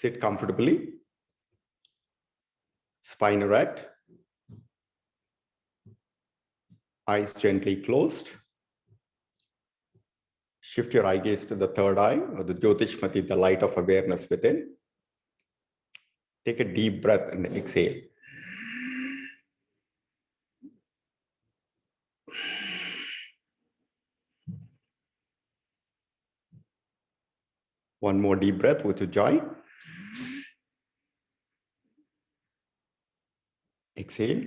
Sit comfortably, spine erect, eyes gently closed. Shift your eye gaze to the third eye, or the Jyotishmati, the light of awareness within. Take a deep breath and exhale. One more deep breath with your joy. Exhale.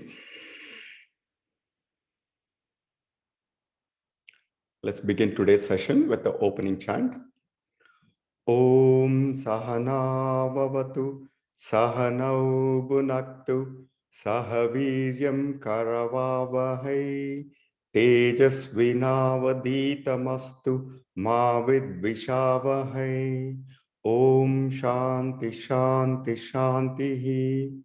Let's begin today's session with the opening chant. Om Sahana Vavatu Sahanau Bhunaktu Sahaviryam Karavavahai Tejasvinavaditamastu Ma Vidvishavahai. Om Shanti Shanti Shanti.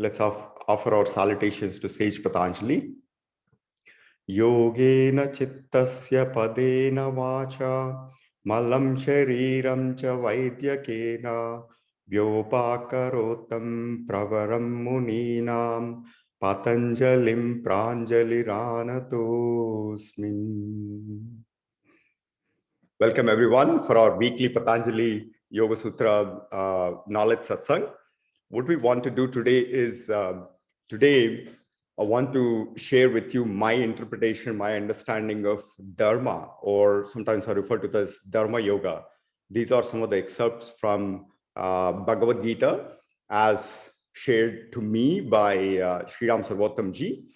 Let's offer our salutations to Sage Patanjali. Yogena Chittasya Padena Vacha Malam Shriram Sarvotham Vyopakarotam Pravaram Muninam Patanjalim Pranjaliranatosmin. Welcome everyone for our weekly Patanjali Yoga Sutra knowledge satsang. What we want to do today is, today I want to share with you my interpretation, my understanding of Dharma, or sometimes I refer to it as Dharma Yoga. These are some of the excerpts from Bhagavad Gita as shared to me by Shriram Sarvotham ji.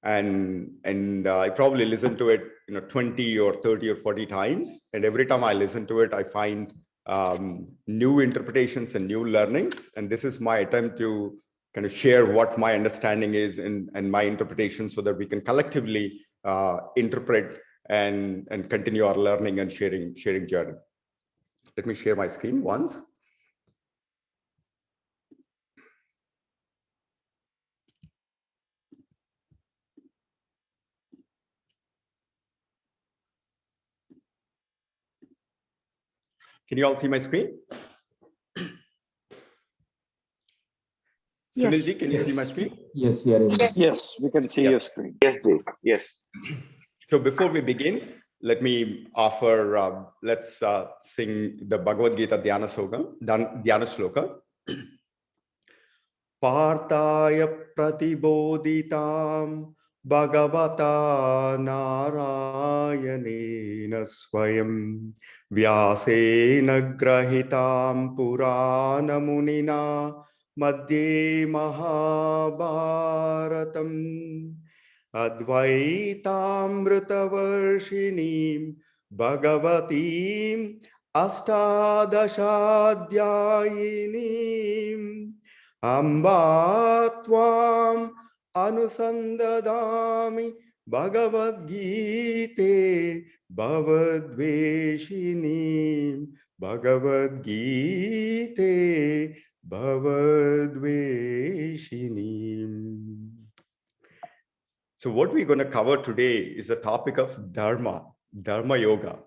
And I probably listened to it 20 or 30 or 40 times. And every time I listen to it, I find new interpretations and new learnings. And this is my attempt to kind of share what my understanding is and my interpretation, so that we can collectively interpret and continue our learning and sharing journey. Let me share my screen once. Can you all see my screen? Yes. Sunilji, can you see my screen? Yes, we are able to see. Yes, we can see your screen. Yes, Jay. Yes. So before we begin, let me offer, let's sing the Bhagavad Gita Dhyana Shloka. Partaya pratibodhitam Bhagavata Narayanena Swayam Vyasena Grahitam Purana Munina Madhye Mahabharatam Advaitamritavarshinim Bhagavatim Astadashaadhyayinim Amba Tvam Anusandadami Bhagavad Gita Bhavadveshinim Bhagavad Gita Bhavadveshinim. So what we're going to cover today is the topic of Dharma Yoga.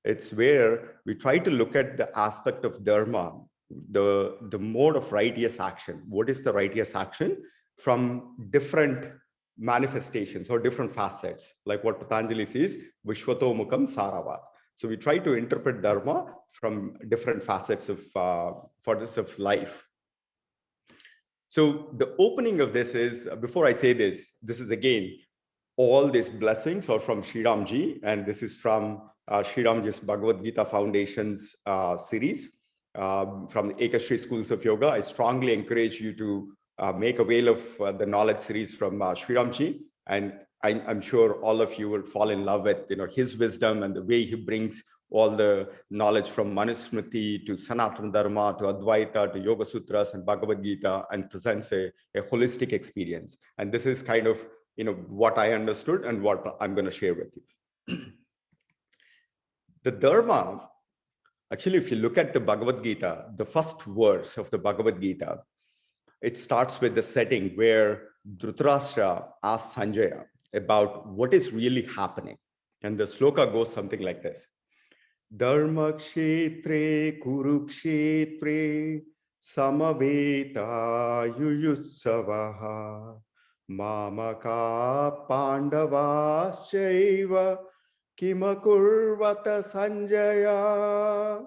It's where we try to look at the aspect of Dharma, the mode of righteous action. What is the righteous action from different manifestations or different facets, like what Patanjali says, Vishwato Mukham Saravat. So we try to interpret Dharma from different facets of life. So the opening of this is, before I say this is again, all these blessings are from Shriram ji, and this is from Shriram ji's Bhagavad Gita Foundation's series from the EkaShriSchoolsOfYoga. I strongly encourage you to make avail of the knowledge series from Shriram ji, and I'm sure all of you will fall in love with his wisdom and the way he brings all the knowledge from Manusmriti to Sanatana Dharma to Advaita to Yoga Sutras and Bhagavad Gita, and presents a holistic experience. And this is kind of what I understood and what I'm going to share with you. The Dharma, actually, if you look at the Bhagavad Gita, the first verse of the Bhagavad Gita, it starts with the setting where Dhritarashtra asks Sanjaya about what is really happening. And the sloka goes something like this. Dharma kshetre kurukshetre samaveta yuyutsavaha mamaka pandavaschaiva kimakurvata sanjaya.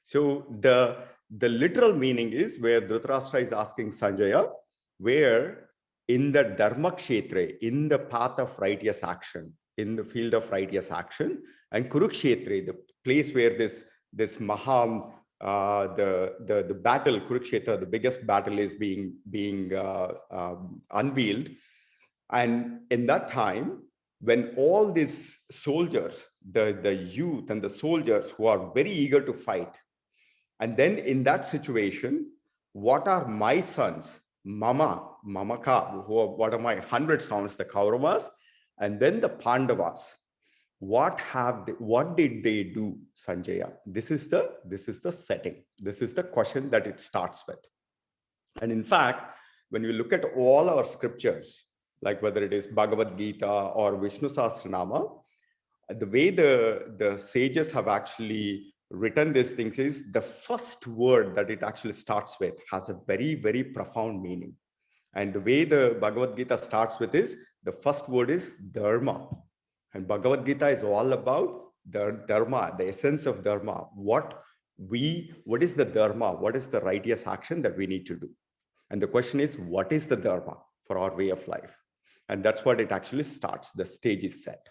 So the literal meaning is where Dhritarashtra is asking Sanjaya, where in the Dharma Kshetra, in the path of righteous action, in the field of righteous action, and Kurukshetra, the place where this Maham, the battle, Kurukshetra, the biggest battle is being unveiled. And in that time, when all these soldiers, the youth and the soldiers who are very eager to fight, and then in that situation, what are my sons, Mamaka, what are my 100 sons, the Kauravas, and then the Pandavas? What did they do, Sanjaya? This is the setting. This is the question that it starts with. And in fact, when you look at all our scriptures, like whether it is Bhagavad Gita or Vishnu Sahasranama, the way the sages have actually written these things is the first word that it actually starts with has a very, very profound meaning. And the way the Bhagavad Gita starts with is the first word is Dharma. And Bhagavad Gita is all about the Dharma, the essence of Dharma. What is the Dharma? What is the righteous action that we need to do? And the question is, what is the Dharma for our way of life? And that's what it actually starts. The stage is set.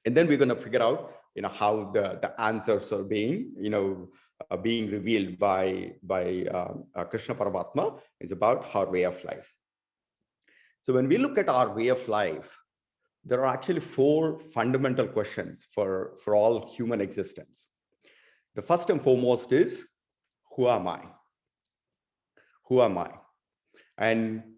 And then we're going to figure out, how the answers are being, being revealed by Krishna Paramatma is about our way of life. So when we look at our way of life, there are actually 4 fundamental questions for all human existence. The first and foremost is, who am I? Who am I? And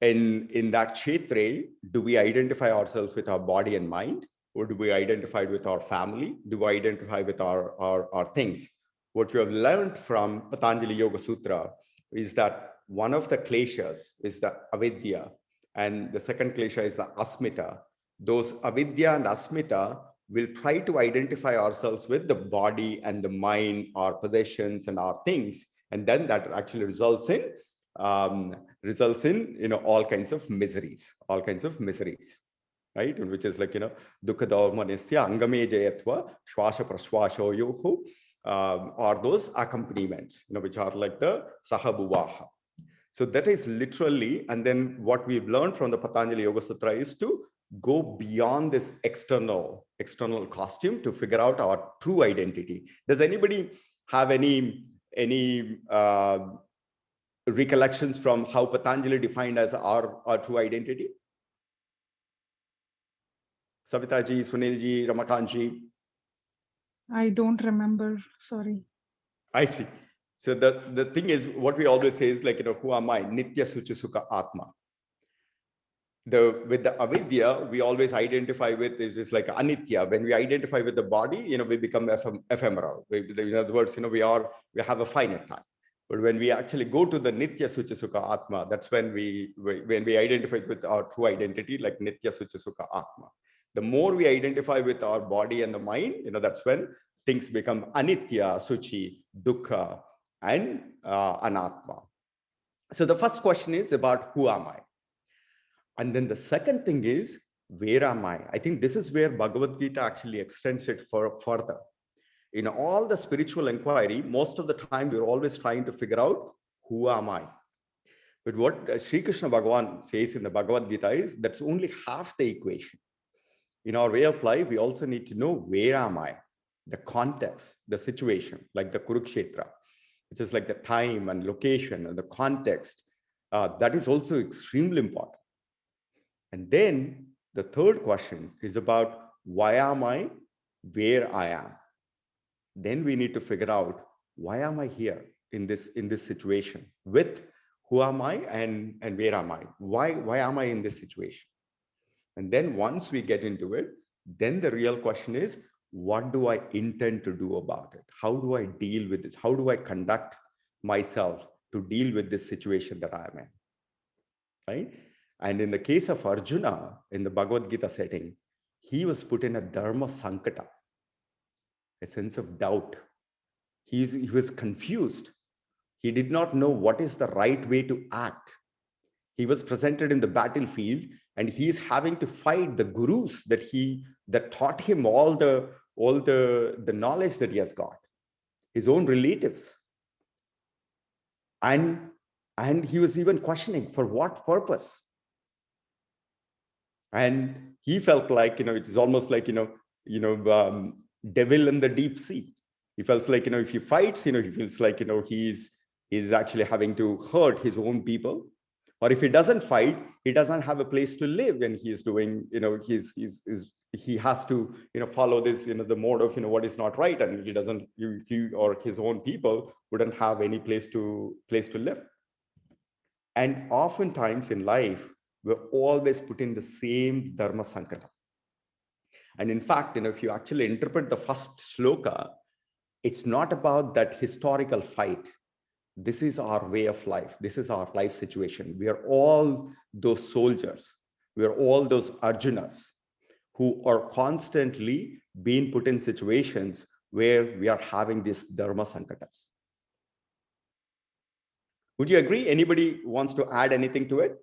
in that kshetra, do we identify ourselves with our body and mind? Or do we identify with our family? Do we identify with our things? What you have learned from Patanjali Yoga Sutra is that one of the kleshas is the avidya, and the second klesha is the asmita. Those avidya and asmita will try to identify ourselves with the body and the mind, our possessions and our things, and then that actually results in all kinds of miseries, right? And which is like, dukkha dharmanisya angame jayatva shwasha prashwasho yoho, or those accompaniments, which are like the sahabhuvaha. So that is literally, and then what we've learned from the Patanjali Yoga Sutra is to go beyond this external costume to figure out our true identity. Does anybody have any recollections from how Patanjali defined as our true identity? Savitaji, Sunilji, Ramakantji? I don't remember, sorry. I see. So the thing is, what we always say is like, who am I? Nitya Suchi Sukha Atma. With the avidya, we always identify with is like anitya. When we identify with the body, we become ephemeral. In other words, we have a finite time. But when we actually go to the Nitya Suchi Sukha Atma, that's when we identify with our true identity, like Nitya Suchi Sukha Atma. The more we identify with our body and the mind, that's when things become anitya, suchi, dukkha, and anatma. So the first question is about who am I? And then the second thing is, where am I? I think this is where Bhagavad Gita actually extends it further. In all the spiritual inquiry, most of the time, we're always trying to figure out, who am I? But what Sri Krishna Bhagavan says in the Bhagavad Gita is, that's only half the equation. In our way of life, we also need to know, where am I? The context, the situation, like the Kurukshetra, which is like the time and location and the context. That is also extremely important. And then the third question is about, why am I where I am? Then we need to figure out, why am I here in this situation? With who am I and where am I? Why am I in this situation? And then once we get into it, then the real question is, what do I intend to do about it? How do I deal with this? How do I conduct myself to deal with this situation that I am in? Right? And in the case of Arjuna, in the Bhagavad Gita setting, he was put in a Dharma Sankata, a sense of doubt. He was confused. He did not know what is the right way to act. He was presented in the battlefield, and he is having to fight the gurus that taught him all the knowledge that he has got, his own relatives. And he was even questioning for what purpose. And he felt like, it is almost like, devil in the deep sea. He felt like, if he fights, he feels like, he's actually having to hurt his own people. Or if he doesn't fight, he doesn't have a place to live, and he is doing, he has to, follow this, the mode of, what is not right, and he doesn't, he or his own people wouldn't have any place to live. And oftentimes in life, we're always put in the same Dharma Sankata. And in fact, if you actually interpret the first sloka, it's not about that historical fight. This is our way of life. This is our life situation. We are all those soldiers. We are all those Arjunas who are constantly being put in situations where we are having these Dharma Sankatas. Would you agree? Anybody wants to add anything to it?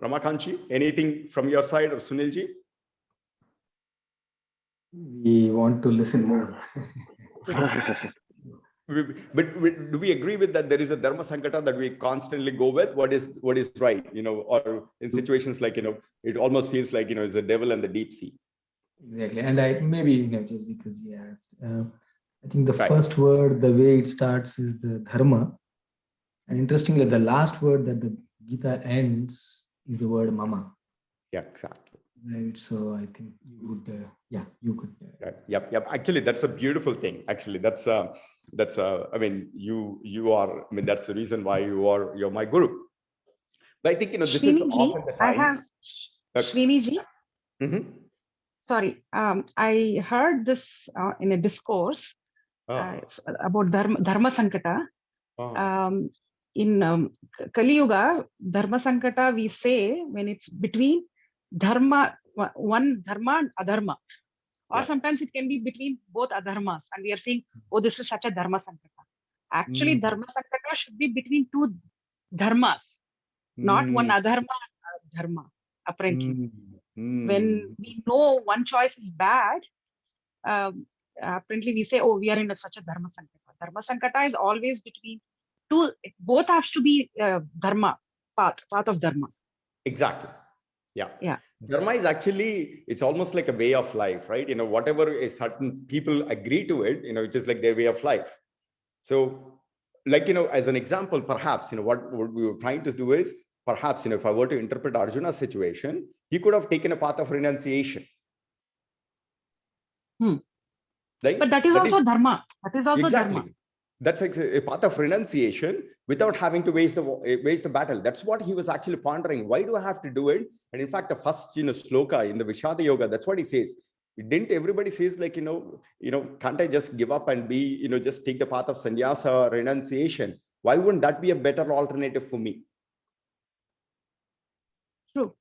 Ramakanchi, anything from your side, or Sunilji? We want to listen more. But do we agree with that there is a Dharma Sankata that we constantly go with? What is right, or in situations like, it almost feels like, it's the devil and the deep sea. Exactly. And I maybe, just because you asked, I think the first word, the way it starts is the Dharma. And interestingly, the last word that the Gita ends is the word Mama. Yeah, exactly. Right. So I think you would, you could. Right. Yep. Actually, that's a beautiful thing. Actually, that's I mean, you are, I mean, that's the reason why you're my guru. But I think, this is often the times. Sriniji, sorry, I heard this in a discourse about Dharma Sankata. In Kali Yuga, Dharma Sankata, we say when it's between Dharma, one Dharma and Adharma. Or sometimes it can be between both adharmas, and we are saying, oh, this is such a Dharma Sankata. Actually, Dharma Sankata should be between two dharmas, not one adharma dharma, apparently. When we know one choice is bad, apparently we say, oh, we are in such a Dharma Sankata. Dharma Sankata is always between two, both have to be dharma, path of dharma. Exactly. Yeah. Dharma is actually, it's almost like a way of life, right? Whatever a certain people agree to it, it is like their way of life. So, like, as an example, perhaps, what we were trying to do is, perhaps, if I were to interpret Arjuna's situation, he could have taken a path of renunciation. Right? But that is also dharma. That is also dharma. That's a path of renunciation without having to wage the battle. That's what he was actually pondering. Why do I have to do it? And in fact, the first sloka in the Vishada Yoga, that's what he says. Didn't everybody says like, can't I just give up and be, just take the path of sannyasa, renunciation? Why wouldn't that be a better alternative for me? True.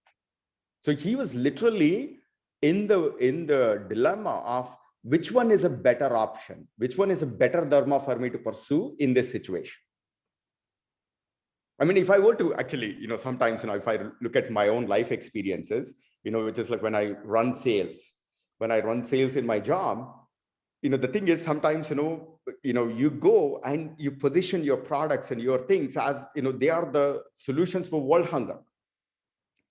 So he was literally in the dilemma of which one is a better option, which one is a better dharma for me to pursue in this situation. I mean, if I were to actually, sometimes, if I look at my own life experiences, which is like when I run sales in my job, the thing is sometimes, you go and you position your products and your things as, they are the solutions for world hunger,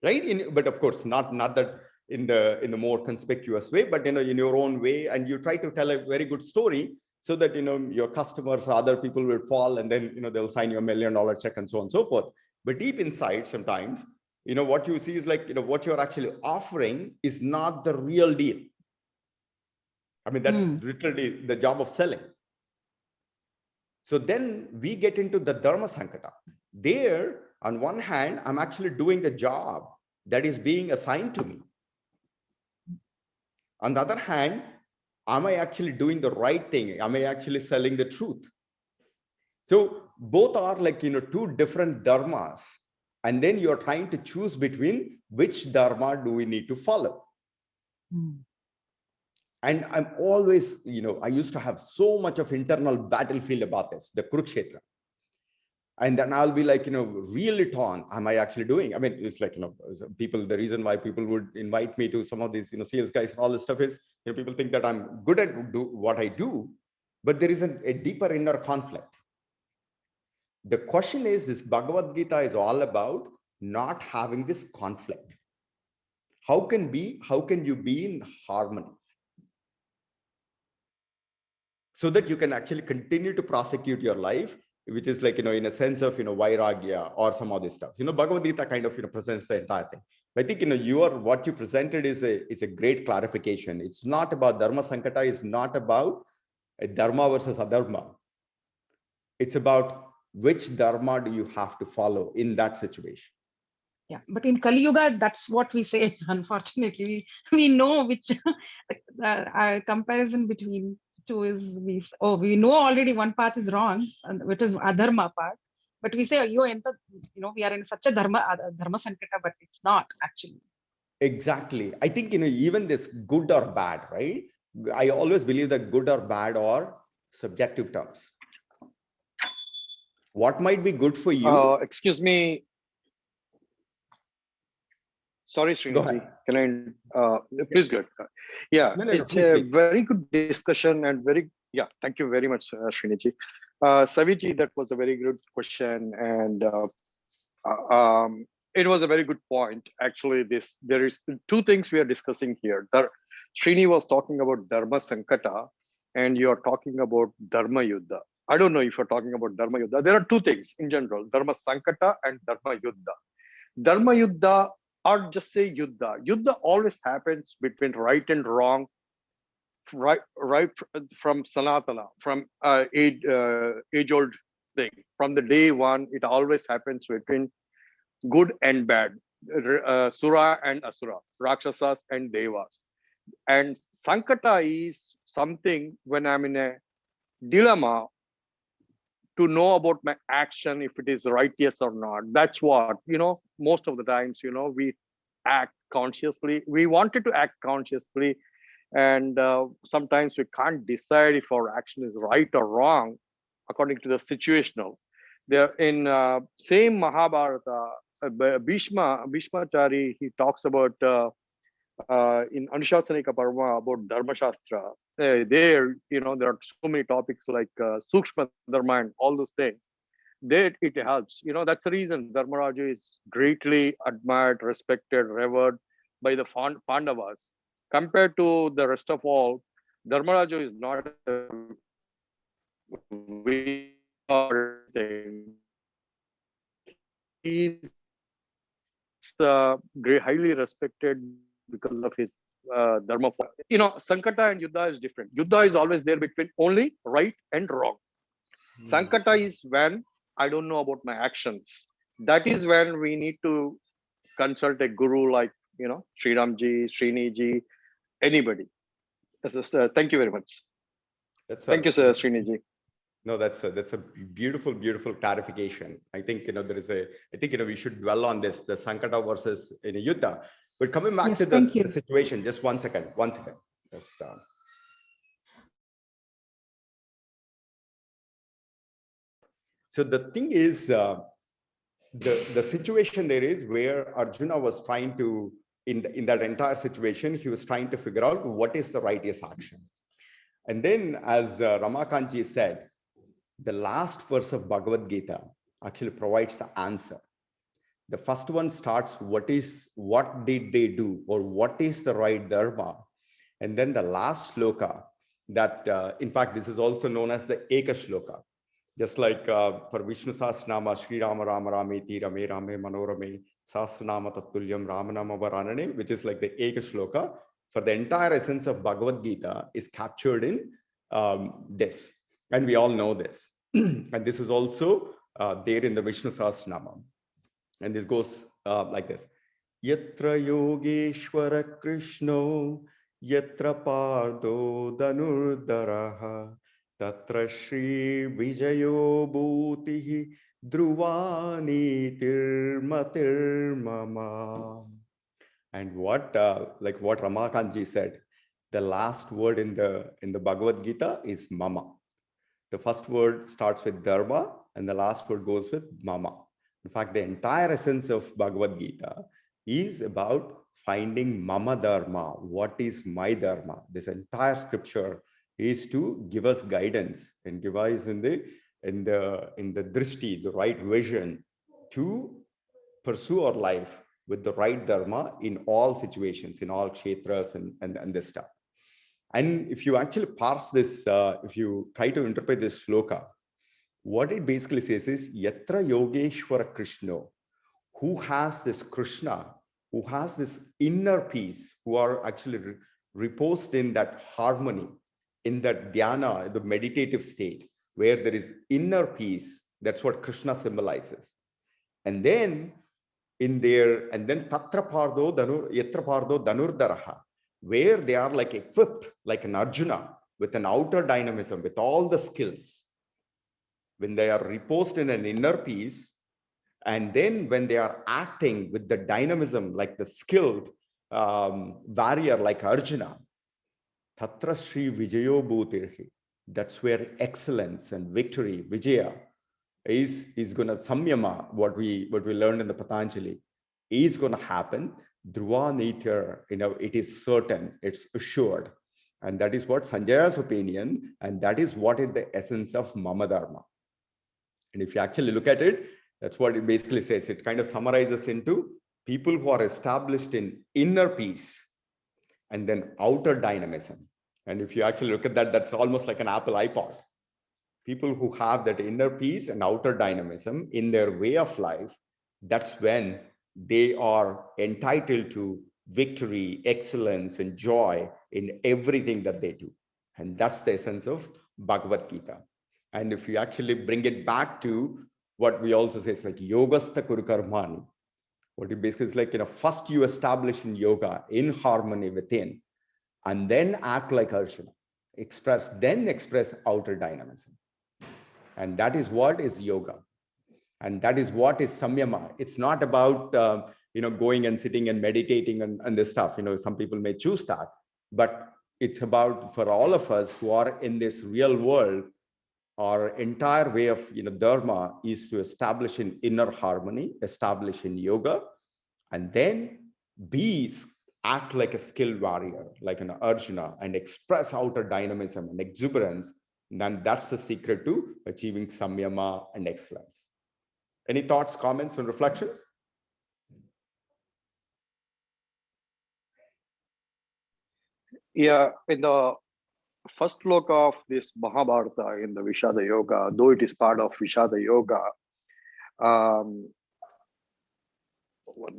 right? But of course, not that in the more conspicuous way, but, in your own way, and you try to tell a very good story so that, your customers or other people will fall, and then, they'll sign you $1 million check and so on and so forth. But deep inside, sometimes, what you see is like, what you're actually offering is not the real deal. I mean, that's literally the job of selling. So then we get into the Dharma Sankata. There, on one hand, I'm actually doing the job that is being assigned to me. On the other hand, am I actually doing the right thing? Am I actually selling the truth? So both are like, two different dharmas, And then you're trying to choose between which dharma do we need to follow. And I'm always, I used to have so much of internal battlefield about this, the Kurukshetra. And then I'll be like, really torn. Am I actually doing? I mean, it's like, people, the reason why people would invite me to some of these, sales guys and all this stuff is, people think that I'm good at what I do, but there is a deeper inner conflict. The question is, this Bhagavad Gita is all about not having this conflict. How can you be in harmony? So that you can actually continue to prosecute your life, which is like, in a sense of, vairagya or some other stuff. Bhagavad Gita kind of, presents the entire thing. I think, what you presented is a great clarification. It's not about Dharma Sankata. It's not about a dharma versus adharma. It's about which dharma do you have to follow in that situation. Yeah, but in Kali Yuga, that's what we say. Unfortunately, we know which comparison between two is we know already one path is wrong, which is adharma path. But we say, we are in such a dharma sankata, but it's not actually. Exactly. I think, even this good or bad, right? I always believe that good or bad are subjective terms. What might be good for you? Excuse me. Sorry, Srinaji. Can I please go ahead. Yeah, No, it's please, a please. very good discussion and thank you very much, Srinaji. Saviji, that was a very good question, and it was a very good point. Actually, there is two things we are discussing here. Srini was talking about Dharma Sankata, and you are talking about Dharma Yuddha. I don't know if you're talking about Dharma Yuddha. There are two things in general: Dharma Sankata and Dharma Yuddha. Dharma Yuddha, or just say Yuddha. Yuddha always happens between right and wrong, right from Sanatana, from age-old thing. From the day one, it always happens between good and bad, Sura and Asura, Rakshasas and Devas. And Sankata is something when I'm in a dilemma to know about my action, if it is righteous or not. That's what, most of the times, we act consciously. We wanted to act consciously. And sometimes we can't decide if our action is right or wrong according to the situational. There in same Mahabharata, Bhishmachari, he talks about in Anushasana Parva about Dharma Shastra. There, there are so many topics like Sukshma Dharma and all those things. There it helps. That's the reason Dharmaraja is greatly admired, respected, revered by the Pandavas. Compared to the rest of all, Dharmaraja is not a thing. He's highly respected because of his dharma. Sankata and Yuddha is different. Yuddha is always there between only right and wrong. Sankata is when I don't know about my actions. That is when we need to consult a guru like, Shriramji, Sriniji, anybody. Thank you very much. Thank you, sir, Sriniji. No, that's a beautiful, beautiful clarification. I think, we should dwell on this, the Sankata versus Yuddha. But coming back to the situation, just one second. Just, so the thing is, the situation there is where Arjuna was trying to, in that entire situation, he was trying to figure out what is the righteous action. And then, as Ramakanji said, the last verse of Bhagavad Gita actually provides the answer. The first one starts, what did they do, or what is the right dharma? And then the last sloka, that in fact, this is also known as the EkaShloka. Just like for Vishnu Sahasranama, Shriram Rama Rameti Rame Rame Manorame Sahasranama Tattulyam Ramanama Varanane, which is like the EkaShloka, for the entire essence of Bhagavad Gita is captured in this. And we all know this. And this is also there in the Vishnu Sahasranama. And this goes like this. Yatra Yogeshwara Krishno, Yatra Pardo Danurdaraha, Tatra Shri Vijayo Bhutihi, Dhruvani Tirmatirmama. And what Ramakanji said, the last word in the Bhagavad Gita is mama. The first word starts with dharma and the last word goes with mama. In fact, the entire essence of Bhagavad Gita is about finding mama dharma. What is my dharma? This entire scripture is to give us guidance and give us in the drishti, the right vision to pursue our life with the right dharma in all situations, in all kshetras and this stuff. And if you actually parse this, if you try to interpret this sloka, what it basically says is, Yatra Yogeshwara Krishna, who has this Krishna, who has this inner peace, who are actually reposed in that harmony, in that dhyana, the meditative state, where there is inner peace. That's what Krishna symbolizes. And then Tatra Pardo Yatra Pardo Danurdaraha, where they are like equipped like an Arjuna with an outer dynamism, with all the skills. When they are reposed in an inner peace, and then when they are acting with the dynamism, like the skilled warrior like Arjuna, Tatra Shri Vijayo Bhutirhi, that's where excellence and victory, Vijaya, is going to samyama, what we learned in the Patanjali, is going to happen. Dhruva Nitya, it is certain, it's assured. And that is what Sanjaya's opinion, and that is what is the essence of Mama Dharma. And if you actually look at it, that's what it basically says. It kind of summarizes into people who are established in inner peace and then outer dynamism. And if you actually look at that, that's almost like an Apple iPod. People who have that inner peace and outer dynamism in their way of life, that's when they are entitled to victory, excellence, and joy in everything that they do. And that's the essence of Bhagavad Gita. And if you actually bring it back to what we also say, it's like yogastha kuru karmani. What it basically is like, first you establish in yoga in harmony within, and then act like Arjuna. Express outer dynamism. And that is what is yoga. And that is what is samyama. It's not about, going and sitting and meditating and this stuff. Some people may choose that, but it's about, for all of us who are in this real world, our entire way of, dharma is to establish in inner harmony, establish in yoga, and then act like a skilled warrior, like an Arjuna, and express outer dynamism and exuberance. Then that's the secret to achieving samyama and excellence. Any thoughts, comments, and reflections? Yeah, in the first look of this Mahabharata in the Vishada Yoga, though it is part of Vishada Yoga, 1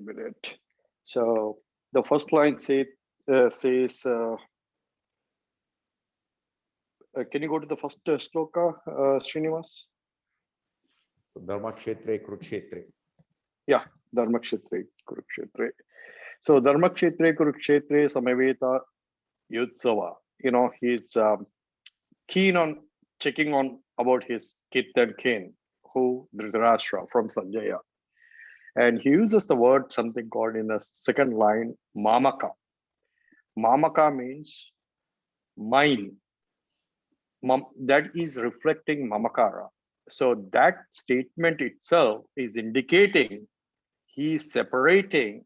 minute. So the first line says, can you go to the first sloka, Srinivas? So Dharma Kshetre Kurukshetre. Yeah, Dharma Kshetre Kurukshetre. So Dharma Kshetre Kurukshetre Samaveta Yutsava. He's keen on checking on about his kith and kin, who Dhritarashtra from Sanjaya. And he uses the word something called in the second line, mamaka. Mamaka means mine. That is reflecting mamakara. So that statement itself is indicating he is separating,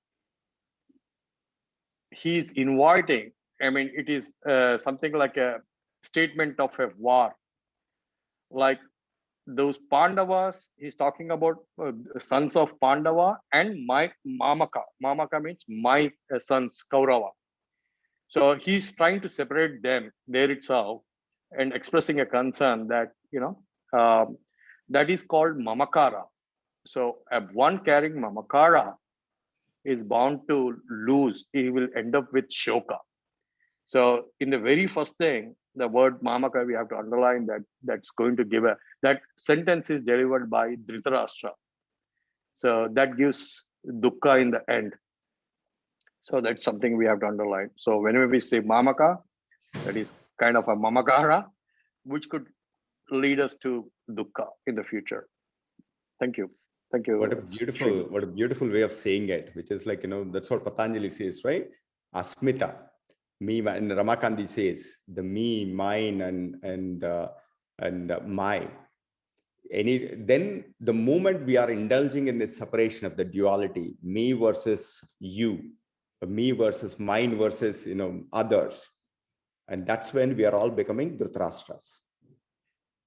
he is inviting. I mean, it is something like a statement of a war. Like those Pandavas, he's talking about sons of Pandava and my Mamaka. Mamaka means my sons, Kaurava. So he's trying to separate them there itself and expressing a concern that, that is called Mamakara. So one carrying Mamakara is bound to lose. He will end up with Shoka. So in the very first thing, the word Mamaka, we have to underline that's going to give that sentence is delivered by Dhritarashtra. So that gives dukkha in the end. So that's something we have to underline. So whenever we say Mamaka, that is kind of a Mamakara, which could lead us to dukkha in the future. Thank you. Thank you. What a beautiful way of saying it, which is like, that's what Patanjali says, right? Asmita, me, and Ramakandi says the me, mine, and my. Then the moment we are indulging in this separation of the duality, me versus you, me versus mine versus others, and that's when we are all becoming Dhritarashtra's.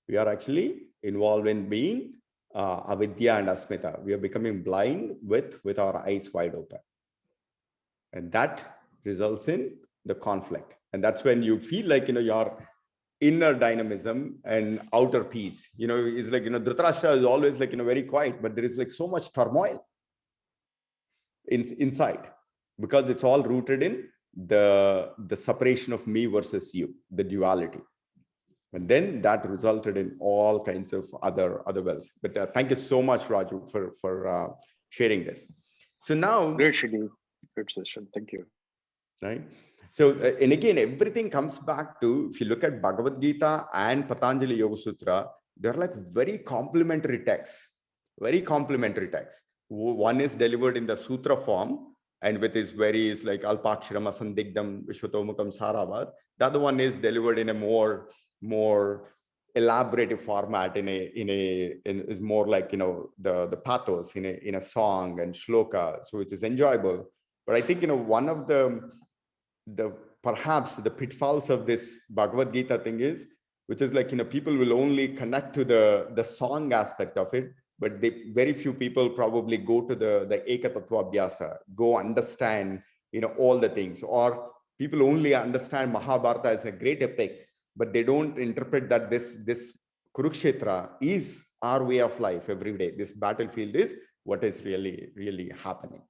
We are actually involved in being avidya and asmita. We are becoming blind with our eyes wide open, and that results in the conflict. And that's when you feel like your inner dynamism and outer peace. Is like Dhritarashtra is always like very quiet, but there is like so much turmoil inside, because it's all rooted in the separation of me versus you, the duality. And then that resulted in all kinds of other wells. But thank you so much, Raju, for sharing this. So now, great Shri, great session. Thank you. Right. So and again, everything comes back to, if you look at Bhagavad Gita and Patanjali Yoga Sutra, they're like very complementary texts. Very complementary texts. One is delivered in the sutra form, and with his is like Alpakshram Asandigdam Vishwatomukam Saravad. The other one is delivered in a more elaborative format, is more like the pathos in a song and shloka, so it is enjoyable. But I think one of the perhaps the pitfalls of this Bhagavad Gita thing is, which is like people will only connect to the song aspect of it, but very few people probably go to the Ekatattva Abhyasa, go understand all the things, or people only understand Mahabharata as a great epic, but they don't interpret that this Kurukshetra is our way of life every day. This battlefield is what is really happening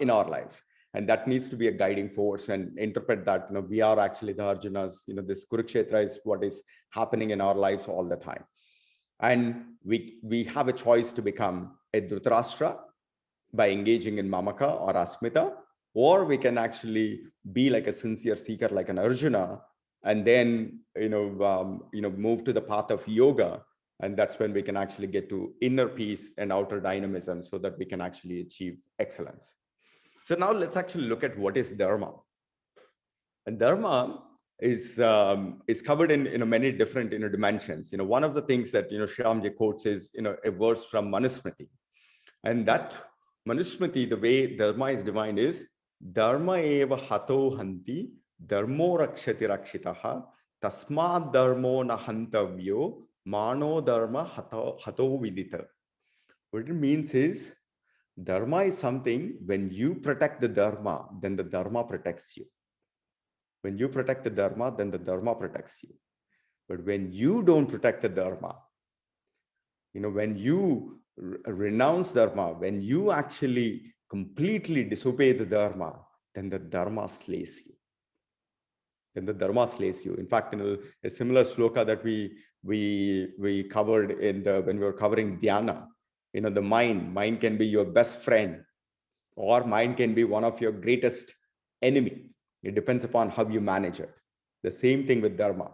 in our lives. And that needs to be a guiding force, and interpret that we are actually the Arjunas. This Kurukshetra is what is happening in our lives all the time. And we have a choice to become a Dhritarashtra by engaging in Mamaka or Asmita, or we can actually be like a sincere seeker, like an Arjuna, and then move to the path of yoga. And that's when we can actually get to inner peace and outer dynamism, so that we can actually achieve excellence. So now let's actually look at what is Dharma. And Dharma is covered in many different dimensions. One of the things that Shriramji quotes is a verse from Manusmriti, and that Manusmriti, the way Dharma is defined is Dharma eva hato hanti dharmo rakshati rakshitaha tasmad dharmo na hantavyo mano dharma hato vidita. What it means is, Dharma is something, when you protect the Dharma, then the Dharma protects you. When you protect the Dharma, then the Dharma protects you. But when you don't protect the Dharma, when you renounce Dharma, when you actually completely disobey the Dharma, then the Dharma slays you. Then the Dharma slays you. In fact, a similar sloka that we covered when we were covering dhyana. The mind can be your best friend, or mind can be one of your greatest enemy. It depends upon how you manage it. The same thing with Dharma.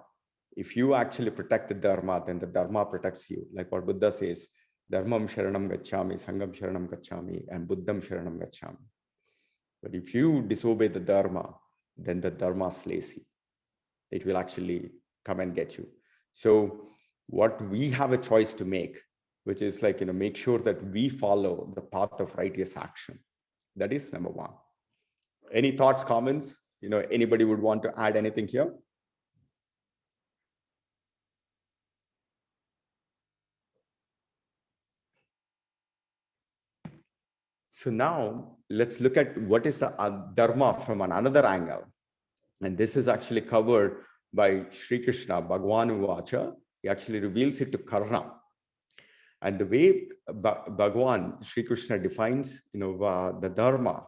If you actually protect the Dharma, then the Dharma protects you. Like what Buddha says, Dharmam Sharanam Gacchami, Sangam Sharanam Gacchami, and Buddham Sharanam Gacchami. But if you disobey the Dharma, then the Dharma slays you. It will actually come and get you. So what we have a choice to make, which is like, make sure that we follow the path of righteous action. That is number one. Any thoughts, comments? Anybody would want to add anything here? So now let's look at what is the Dharma from another angle. And this is actually covered by Sri Krishna, Bhagwan Uvacha. He actually reveals it to Karna. And the way Bhagwan, Sri Krishna defines, the Dharma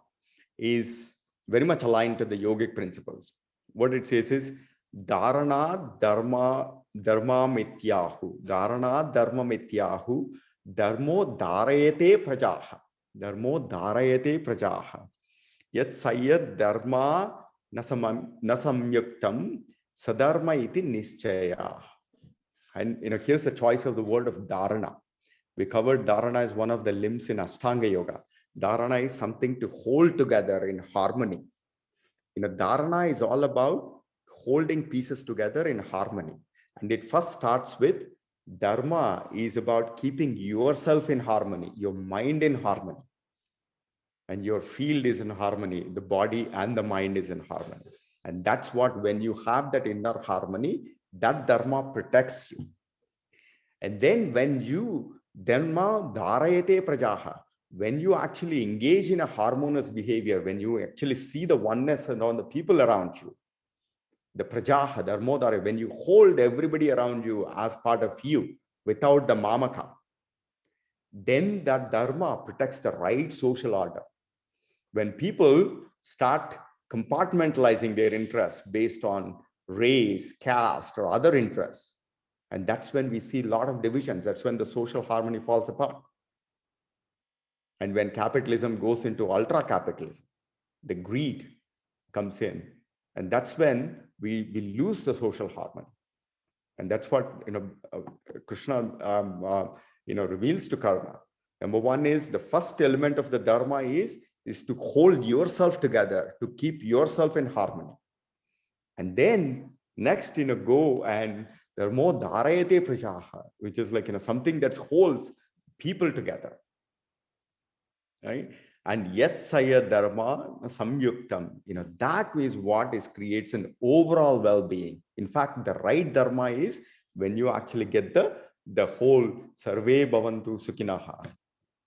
is very much aligned to the yogic principles. What it says is, Dharana Dharma Mityahu. Dharana Dharma Mityahu. Dharmo Dharayate Prajaha. Dharmo Dharayate Prajaha. Yat Sayyad Dharma Nasamyuktam Sadharma iti Nischaya. And here's the choice of the word of Dharana. We covered dharana as one of the limbs in Ashtanga Yoga. Dharana is something to hold together in harmony. Dharana is all about holding pieces together in harmony. And it first starts with dharma is about keeping yourself in harmony, your mind in harmony. And your field is in harmony, the body and the mind is in harmony. And that's what, when you have that inner harmony, that dharma protects you. And then when you dharma dharayate prajaha, when you actually engage in a harmonious behavior, when you actually see the oneness and all the people around you, the prajaha, dharmodhara, when you hold everybody around you as part of you without the mamaka, then that dharma protects the right social order. When people start compartmentalizing their interests based on race, caste, or other interests, and that's when we see a lot of divisions. That's when the social harmony falls apart. And when capitalism goes into ultra-capitalism, the greed comes in. And that's when we lose the social harmony. And that's what Krishna reveals to Karna. Number one is, the first element of the dharma is to hold yourself together, to keep yourself in harmony. And then next, go and dharmo dharayate prajaha, which is like, something that holds people together, right? And yet saya dharma samyuktam, that is what creates an overall well-being. In fact, the right dharma is when you actually get the whole sarve bhavantu sukhinaha,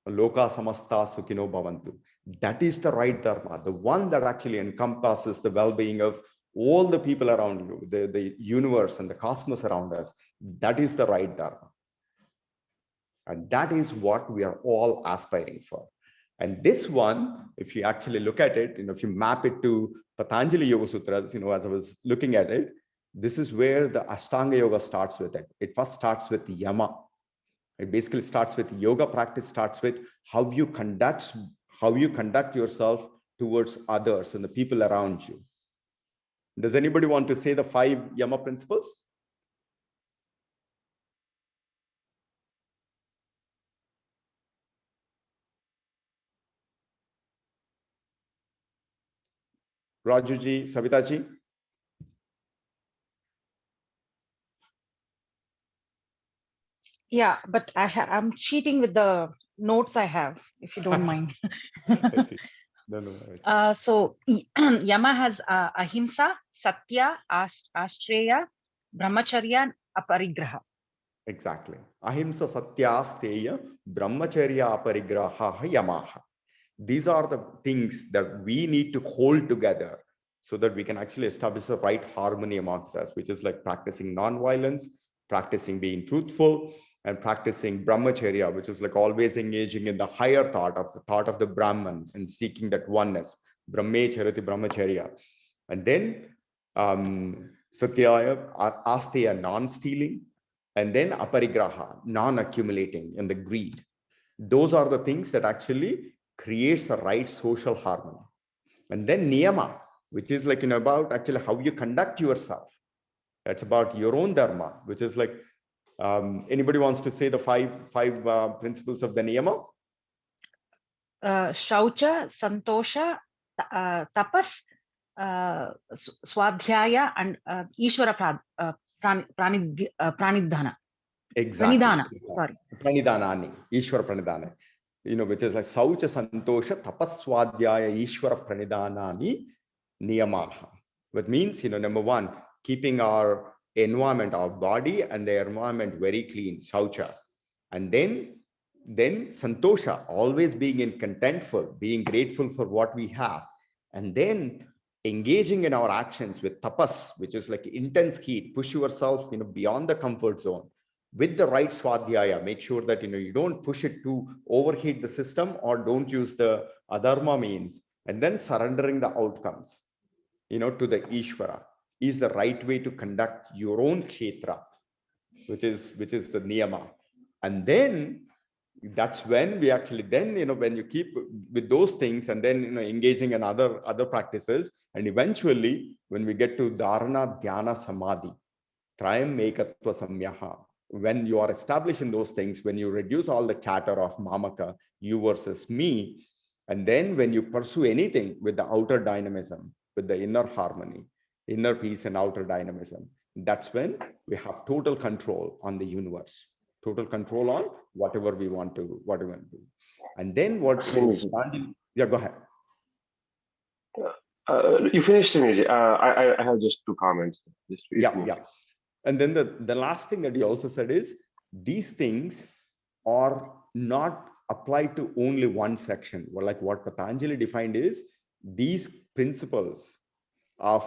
loka samasta sukhino bhavantu. That is the right dharma, the one that actually encompasses the well-being of all the people around you, the universe and the cosmos around us. That is the right dharma. And that is what we are all aspiring for. And this one, if you actually look at it, if you map it to Patanjali Yoga Sutras, as I was looking at it, this is where the Ashtanga Yoga starts with it. It first starts with Yama. It basically starts with yoga practice, starts with how you conduct yourself towards others and the people around you. Does anybody want to say the 5 Yama principles? Rajuji, Savitaji? Yeah, but I'm cheating with the notes I have, if you don't mind. I see. No. So Yama has ahimsa, satya, astreya, brahmacharya, and aparigraha. Exactly. Ahimsa, satya, steya, brahmacharya, aparigraha, yamaha. These are the things that we need to hold together so that we can actually establish the right harmony amongst us, which is like practicing non-violence, practicing being truthful, and practicing brahmacharya, which is like always engaging in the higher thought of the Brahman and seeking that oneness. Brahme charati brahmacharya. And then satyaya, asteya, non-stealing, and then aparigraha, non-accumulating, and the greed. Those are the things that actually creates the right social harmony. And then niyama, which is like about actually how you conduct yourself. That's about your own dharma, which is like, anybody wants to say the five principles of the niyama? Shaucha, santosha, tapas, swadhyaya, and ishvara pranidhana. Exactly. Pranidhana, sorry. Pranidhanani, Ishwara Pranidhana. Which is like Saucha Santosha Tapaswadhyaya Ishwara Pranidhanani Niyamaha. What means, number one, keeping our environment, our body and the environment very clean, Saucha. And then Santosha, always being in contentful, being grateful for what we have. And then engaging in our actions with tapas, which is like intense heat, push yourself, beyond the comfort zone. With the right swadhyaya, make sure that you don't push it to overheat the system or don't use the adharma means, and then surrendering the outcomes to the Ishvara is the right way to conduct your own kshetra, which is the niyama. And then that's when we actually when you keep with those things and then engaging in other practices, and eventually when we get to dharana dhyana samadhi, trayam ekatva samyaha, when you are establishing those things, when you reduce all the chatter of mamaka, you versus me, and then when you pursue anything with the outer dynamism, with the inner harmony, inner peace and outer dynamism, that's when we have total control on the universe, total control on whatever we want to do. And then what? Yeah, go ahead. You finished, Srinivji. I have just 2 comments. Yeah. And then the last thing that he also said is, these things are not applied to only one section. Well, like what Patanjali defined is, these principles of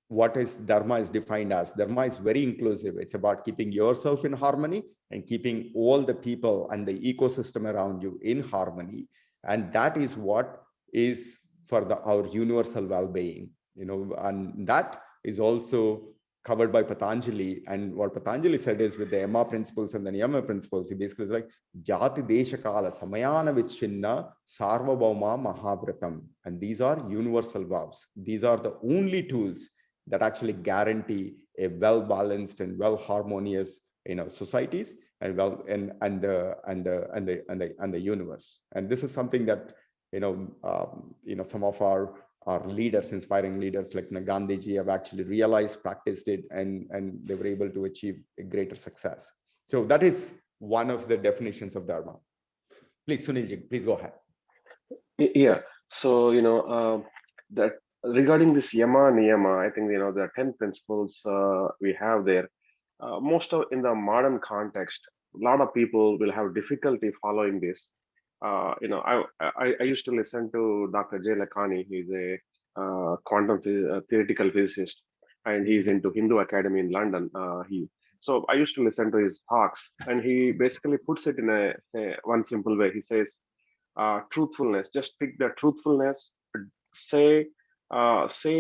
what is Dharma is defined as. Dharma is very inclusive. It's about keeping yourself in harmony and keeping all the people and the ecosystem around you in harmony. And that is what is for our universal well-being, and that is also covered by Patanjali. And what Patanjali said is, with the Yama principles and the Yama principles, he basically is like, Jati Desha Kala Samayana Vichinna Sarvabhauma Mahavratam. And these are universal vows. These are the only tools that actually guarantee a well-balanced and well-harmonious, societies and the universe. And this is something that some of our leaders, inspiring leaders like Gandhiji, have actually realized, practiced it, and they were able to achieve a greater success. So that is one of the definitions of Dharma. Please, Sunilji, please go ahead. Yeah. So, that regarding this Yama Niyama, I think, there are 10 principles we have there. Most of in the modern context, a lot of people will have difficulty following this. I used to listen to Dr. J. Lakhani. He's a quantum theoretical physicist, and he's into Hindu Academy in London. So I used to listen to his talks, and he basically puts it in a one simple way. He says, truthfulness. Just pick the truthfulness. Say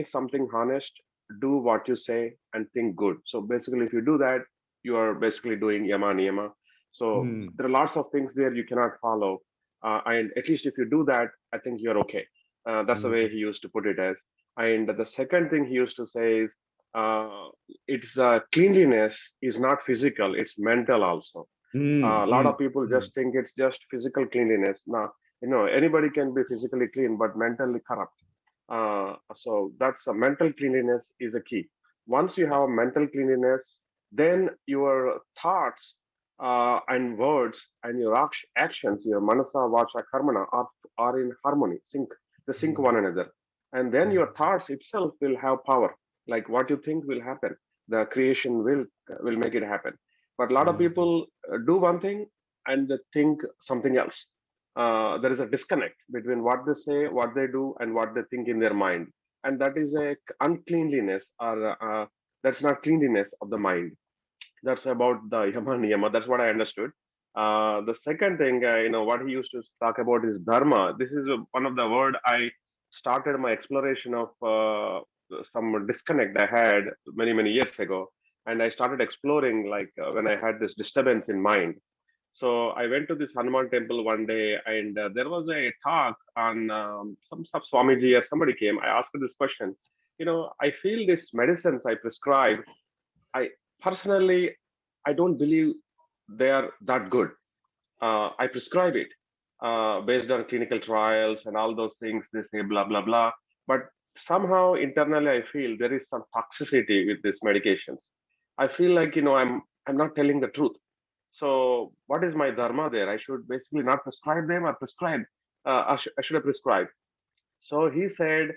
something honest. Do what you say, and think good. So basically, if you do that, you are basically doing Yama Niyama. So there are lots of things there you cannot follow. And at least if you do that, I think you're okay. That's the way he used to put it as. And the second thing he used to say is, it's cleanliness is not physical, it's mental also. A lot of people just think it's just physical cleanliness. Now, anybody can be physically clean, but mentally corrupt. So that's a mental cleanliness is a key. Once you have a mental cleanliness, then your thoughts and words and your actions, your manasa, vacha, karmana are in harmony, sync one another. And then your thoughts itself will have power. Like what you think will happen. The creation will make it happen. But a lot of people do one thing and they think something else. There is a disconnect between what they say, what they do, and what they think in their mind. And that is a uncleanliness, or that's not cleanliness of the mind. That's about the Yama Niyama. That's what I understood. The second thing, what he used to talk about is Dharma. This is one of the word I started my exploration of some disconnect I had many years ago. And I started exploring when I had this disturbance in mind. So I went to this Hanuman temple one day, and there was a talk on some Swamiji or somebody came. I asked this question. I feel these medicines I prescribe, personally, I don't believe they are that good. I prescribe it based on clinical trials and all those things. They say blah, blah, blah. But somehow internally, I feel there is some toxicity with these medications. I feel like, I'm not telling the truth. So what is my dharma there? I should basically not prescribe them or prescribe. I should have prescribed. So he said,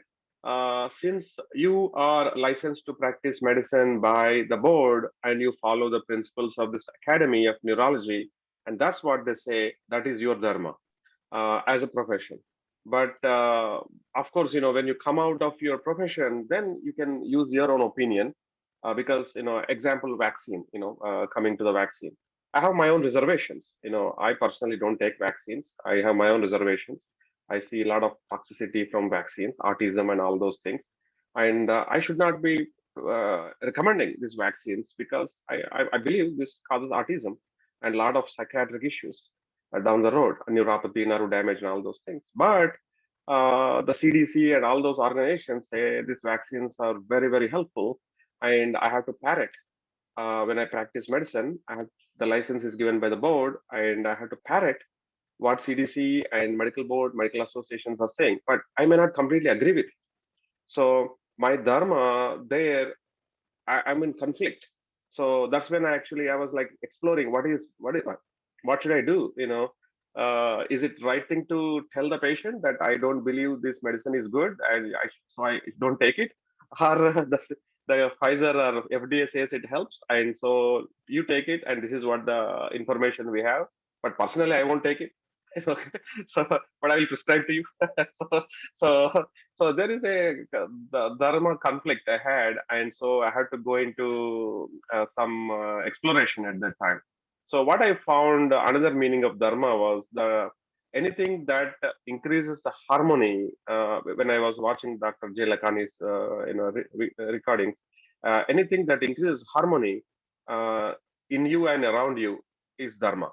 since you are licensed to practice medicine by the board and you follow the principles of this Academy of Neurology, and that's what they say, that is your dharma as a profession. But of course, when you come out of your profession, then you can use your own opinion because, example, vaccine, coming to the vaccine. I have my own reservations. I personally don't take vaccines. I have my own reservations. I see a lot of toxicity from vaccines, autism and all those things. And I should not be recommending these vaccines because I believe this causes autism and a lot of psychiatric issues down the road, neuropathy, nerve damage and all those things. But the CDC and all those organizations say these vaccines are very, very helpful. And I have to parrot when I practice medicine. I have the license is given by the board, and I have to parrot what CDC and medical board, medical associations are saying, but I may not completely agree with it. So my dharma there, I'm in conflict. So that's when I was like exploring what should I do? Is it right thing to tell the patient that I don't believe this medicine is good and so I don't take it, or the Pfizer or FDA says it helps, and so you take it, and this is what the information we have. But personally, I won't take it. So, but I will prescribe to you. so, so so there is the dharma conflict I had, and so I had to go into some exploration at that time. So what I found, another meaning of dharma was anything that increases the harmony. When I was watching Dr. J. Lakani's recordings, anything that increases harmony in you and around you is dharma.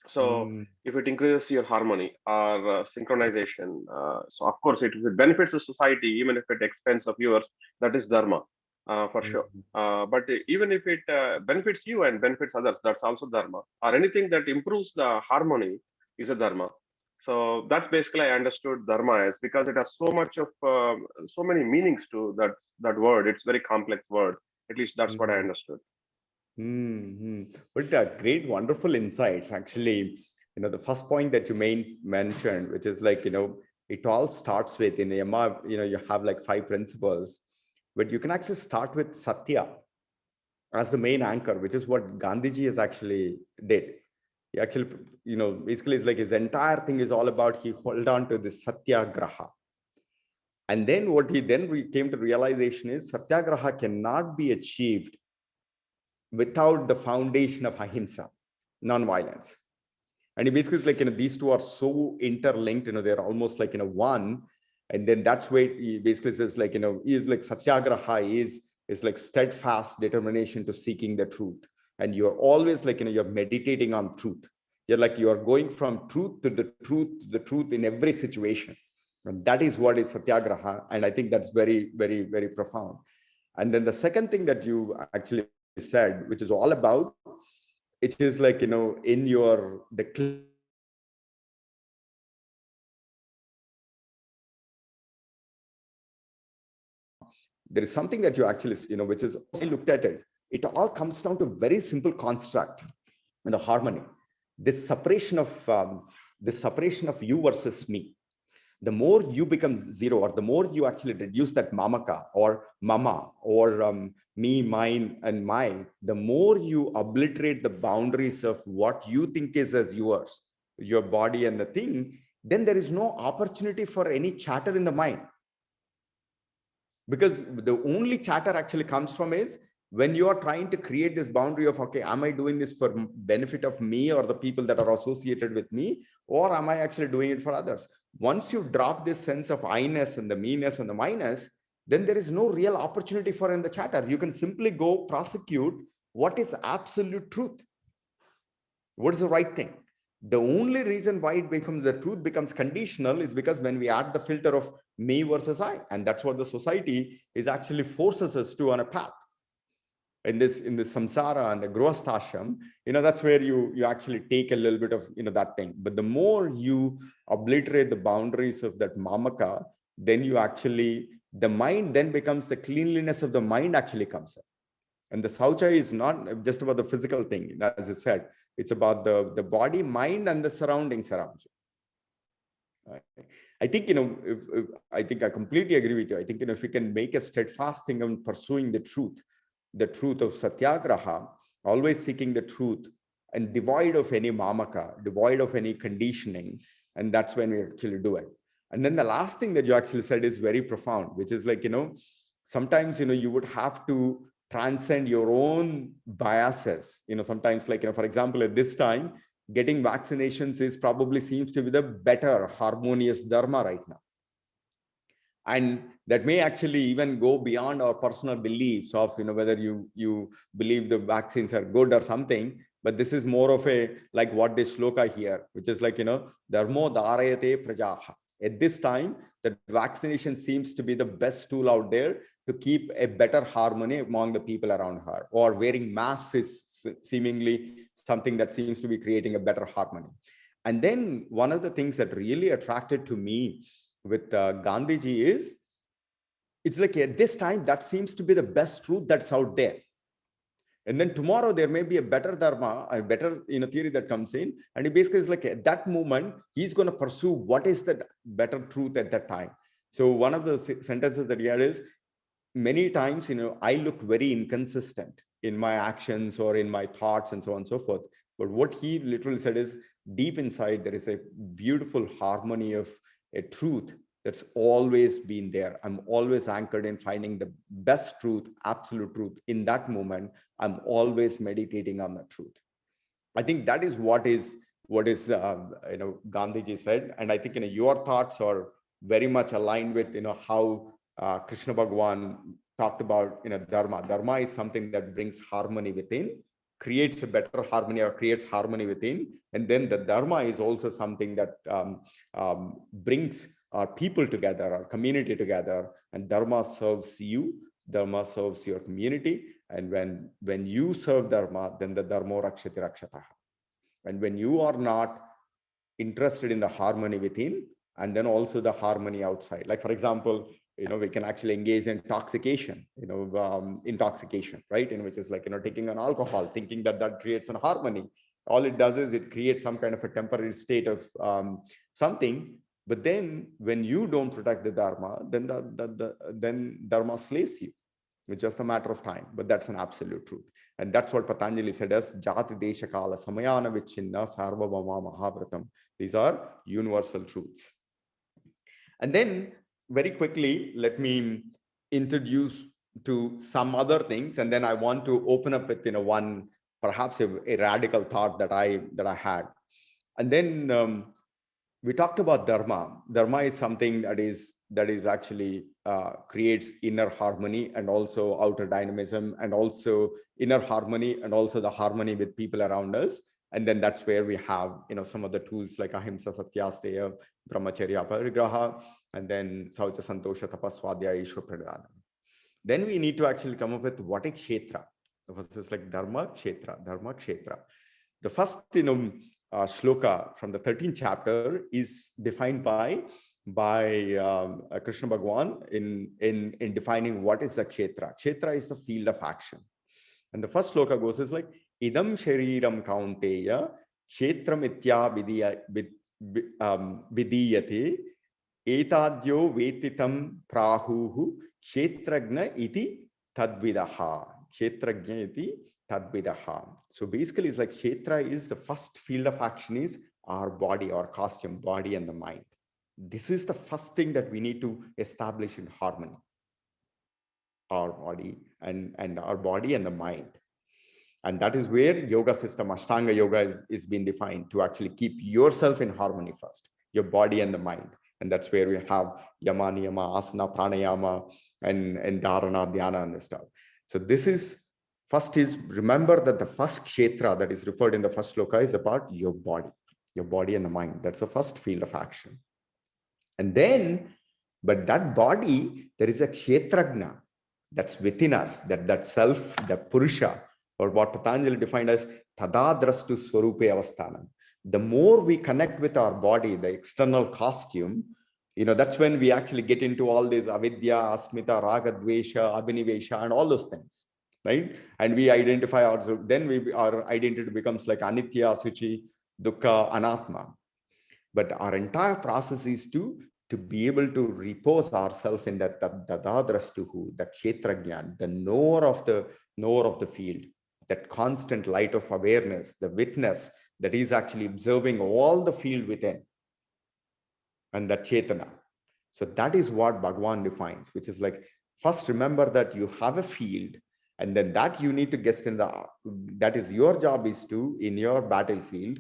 So if it increases your harmony or synchronization, so of course it benefits the society, even if at the expense of yours, that is dharma for sure. But even if it benefits you and benefits others, that's also dharma. Or anything that improves the harmony is a dharma. So that's basically I understood dharma as, because it has so much of so many meanings to that word. It's very complex word. At least that's what I understood. But great, wonderful insights. Actually, the first point that you mentioned, which is like, it all starts with, in Yama, you have like 5 principles, but you can actually start with Satya as the main anchor, which is what Gandhiji has actually did. He actually, basically it's like his entire thing is all about, he held on to this Satyagraha. And then what he then came to realization is Satyagraha cannot be achieved without the foundation of ahimsa, non-violence. And it basically is like, these two are so interlinked, they're almost like, one. And then that's where he basically says like, is like Satyagraha is like steadfast determination to seeking the truth. And you're always like, you're meditating on truth. You're going from truth to the truth in every situation. And that is what is Satyagraha. And I think that's very, very, very profound. And then the second thing that you actually said, which is all about, it is like, in your, there is something that you actually, which is, I looked at it, it all comes down to very simple construct in the harmony. This separation of you versus me. The more you become zero, or the more you actually reduce that mamaka or mama or me, mine, and my, the more you obliterate the boundaries of what you think is as yours, your body and the thing, then there is no opportunity for any chatter in the mind. Because the only chatter actually comes from is when you are trying to create this boundary of, okay, am I doing this for benefit of me or the people that are associated with me, or am I actually doing it for others? Once you drop this sense of I-ness and the me-ness and the my-ness, then there is no real opportunity for in the chatter. You can simply go prosecute what is absolute truth. What is the right thing? The only reason why the truth becomes conditional is because when we add the filter of me versus I, and that's what the society is actually forces us to on a path. In this samsara and the grihasthashram, that's where you actually take a little bit of, that thing. But the more you obliterate the boundaries of that mamaka, then you actually, the mind then becomes, the cleanliness of the mind actually comes up. And the saucha is not just about the physical thing, as you said, it's about the body, mind, and the surroundings around you. I think, I think I completely agree with you. I think, if we can make a steadfast thing on pursuing the truth of satyagraha, always seeking the truth and devoid of any mamaka, devoid of any conditioning, and that's when we actually do it. And then the last thing that you actually said is very profound, which is like, sometimes, you would have to transcend your own biases. Sometimes, like, for example, at this time, getting vaccinations seems to be the better harmonious dharma right now. And that may actually even go beyond our personal beliefs of, whether you believe the vaccines are good or something, but this is more of a, like what this shloka here, which is like, dharmo dharayate prajaha. At this time, the vaccination seems to be the best tool out there to keep a better harmony among the people around her, or wearing masks is seemingly something that seems to be creating a better harmony. And then one of the things that really attracted to me with Gandhiji is, it's like at this time, that seems to be the best truth that's out there. And then tomorrow there may be a better dharma, a better theory that comes in, and he basically is like, at that moment he's going to pursue what is the better truth at that time. So one of the sentences that he had is, many times I looked very inconsistent in my actions or in my thoughts and so on and so forth. But what he literally said is, deep inside there is a beautiful harmony of a truth that's always been there. I'm always anchored in finding the best truth, absolute truth. In that moment, I'm always meditating on the truth. I think that is what Gandhiji said. And I think your thoughts are very much aligned with how Krishna Bhagavan talked about Dharma. Dharma is something that brings harmony within, creates a better harmony, or creates harmony within. And then the Dharma is also something that brings our people together, our community together. And Dharma serves you, Dharma serves your community. And when you serve Dharma, then the Dharma rakshati rakshataha. And when you are not interested in the harmony within, and then also the harmony outside, like for example, we can actually engage in intoxication, right? Which is like, taking an alcohol, thinking that creates an harmony. All it does is it creates some kind of a temporary state of something. But then when you don't protect the Dharma, then then Dharma slays you. It's just a matter of time, but that's an absolute truth. And that's what Patanjali said as Jati Desha Kala Samayana Vichinna Sarvabhama Mahavratam. These are universal truths. And then very quickly, let me introduce to some other things. And then I want to open up with one, perhaps a radical thought that I had. And then we talked about Dharma. Dharma is something that is actually creates inner harmony and also outer dynamism, and also inner harmony and also the harmony with people around us. And then that's where we have some of the tools like Ahimsa, Satya, Steya, Brahmacharya, Parigraha, and then Saucha, Santosha, Tapaswadhyaya, Ishwa Pradana. Then we need to actually come up with what is Kshetra. The first is like Dharma, Kshetra, Dharma, Kshetra. The first shloka from the 13th chapter is defined by Krishna Bhagavan in defining what is the Kshetra. Kshetra is the field of action. And the first shloka goes is like, Idam Shriram Kaunteya Kshetram Itya Vidiyate Etadyo Vetitam Prahuhu Kshetragna iti Tadvidaha. Kshetragna iti Tadvidaha. So basically it's like Kshetra is the first field of action is our body, our costume, body and the mind. This is the first thing that we need to establish in harmony. Our body and our body and the mind. And that is where yoga system, Ashtanga yoga is being defined to actually keep yourself in harmony first, your body and the mind. And that's where we have Yama, Niyama, Asana, Pranayama, and Dharana, Dhyana and this stuff. So this is, first is, remember that the first Kshetra that is referred in the first sloka is about your body and the mind. That's the first field of action. And then, but that body, there is a Kshetragna that's within us, that self, the Purusha, or what Patanjali defined as Tadadrastu Swarupe Avasthanam. The more we connect with our body, the external costume, that's when we actually get into all these avidya, asmita, raga, dvesha, abhinivesha, and all those things, right? And we identify ourselves, then our identity becomes like anitya, suchi, dukkha, anatma. But our entire process is to be able to repose ourselves in that Tadadrastuhu, the Kshetragyan, the knower of the field, that constant light of awareness, the witness that is actually observing all the field within, and that Chetana. So that is what Bhagavan defines, which is like, first remember that you have a field, and then that you need to get in that is your job is to, in your battlefield,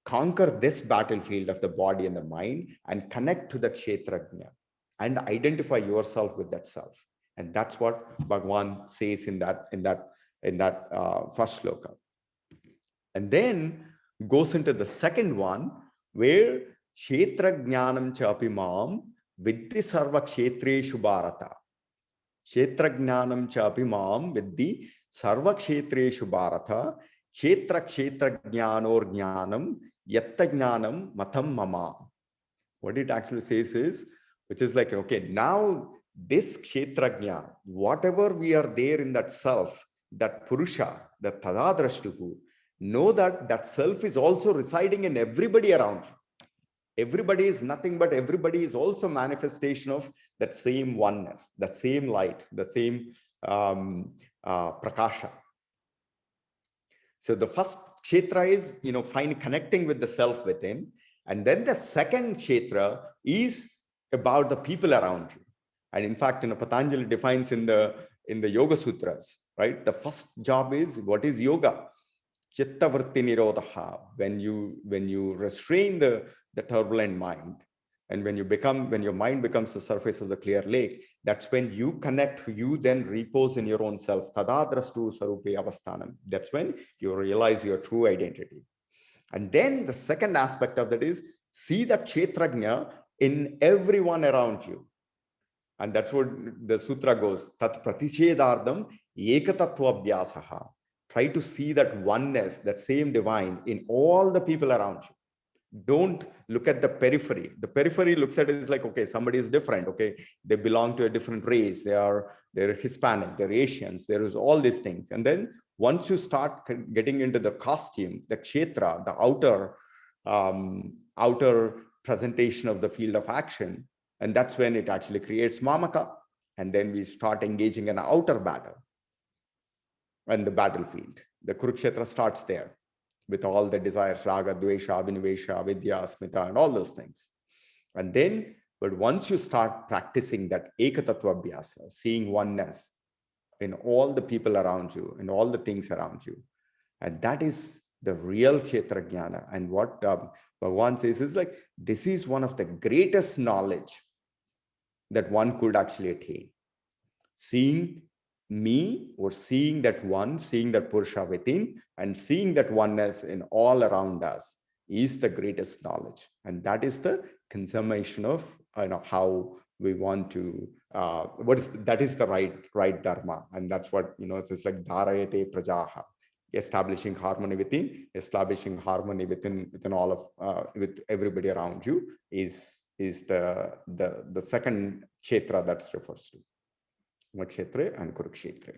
conquer this battlefield of the body and the mind and connect to the Kshetragnya and identify yourself with that self. And that's what Bhagavan says in that first shloka. And then goes into the second one, where Kshetra Jnanam Chapimam Vidhi Sarva Kshetreshu Bharata. Kshetrajnanam chapi mam vidhi sarva kshetreshu bharata kshetra jnanor jnanam yatta jnanam matam mama. What it actually says is, which is like, okay, now this kshetrajna, whatever we are there in that self, that purusha, that tadadrashtuhu, know that that self is also residing in everybody around you. Everybody is nothing but everybody is also manifestation of that same oneness, the same light, the same prakasha. So the first kshetra is, connecting with the self within. And then the second kshetra is about the people around you. And in fact, Patanjali defines in the Yoga Sutras, right? The first job is, what is yoga? Chitta vritti nirodha. When you restrain the turbulent mind, and when your mind becomes the surface of the clear lake, that's when you connect, you then repose in your own self. Tadadrastu sarupe avasthanam. That's when you realize your true identity. And then the second aspect of that is, see that kshetrajna in everyone around you. And that's what the sutra goes. Tat pratichedardam ekatattva abhyasa. Try to see that oneness, that same divine in all the people around you. Don't look at the periphery. The periphery looks at it as like, okay, somebody is different. Okay, they belong to a different race. They're Hispanic, they're Asians. There is all these things. And then once you start getting into the costume, the kshetra, the outer presentation of the field of action, and that's when it actually creates mamaka. And then we start engaging in an outer battle. And the battlefield, the Kurukshetra starts there with all the desires, raga, dvesha, abhinivesha, avidya, smita, and all those things. And then, but once you start practicing that Ekatattva Abhyasa, seeing oneness in all the people around you, in all the things around you, and that is the real Kshetra Jnana. And what Bhagavan says is like, this is one of the greatest knowledge that one could actually attain. Seeing me, or seeing that one, seeing that Purusha within, and seeing that oneness in all around us is the greatest knowledge. And that is the consummation of how we want to, that is the right dharma. And that's what, it's just like dharayate prajaha, establishing harmony within, establishing harmony within all of, with everybody around you is the second kshetra that's refers to. Kshetra and Kurukshetra.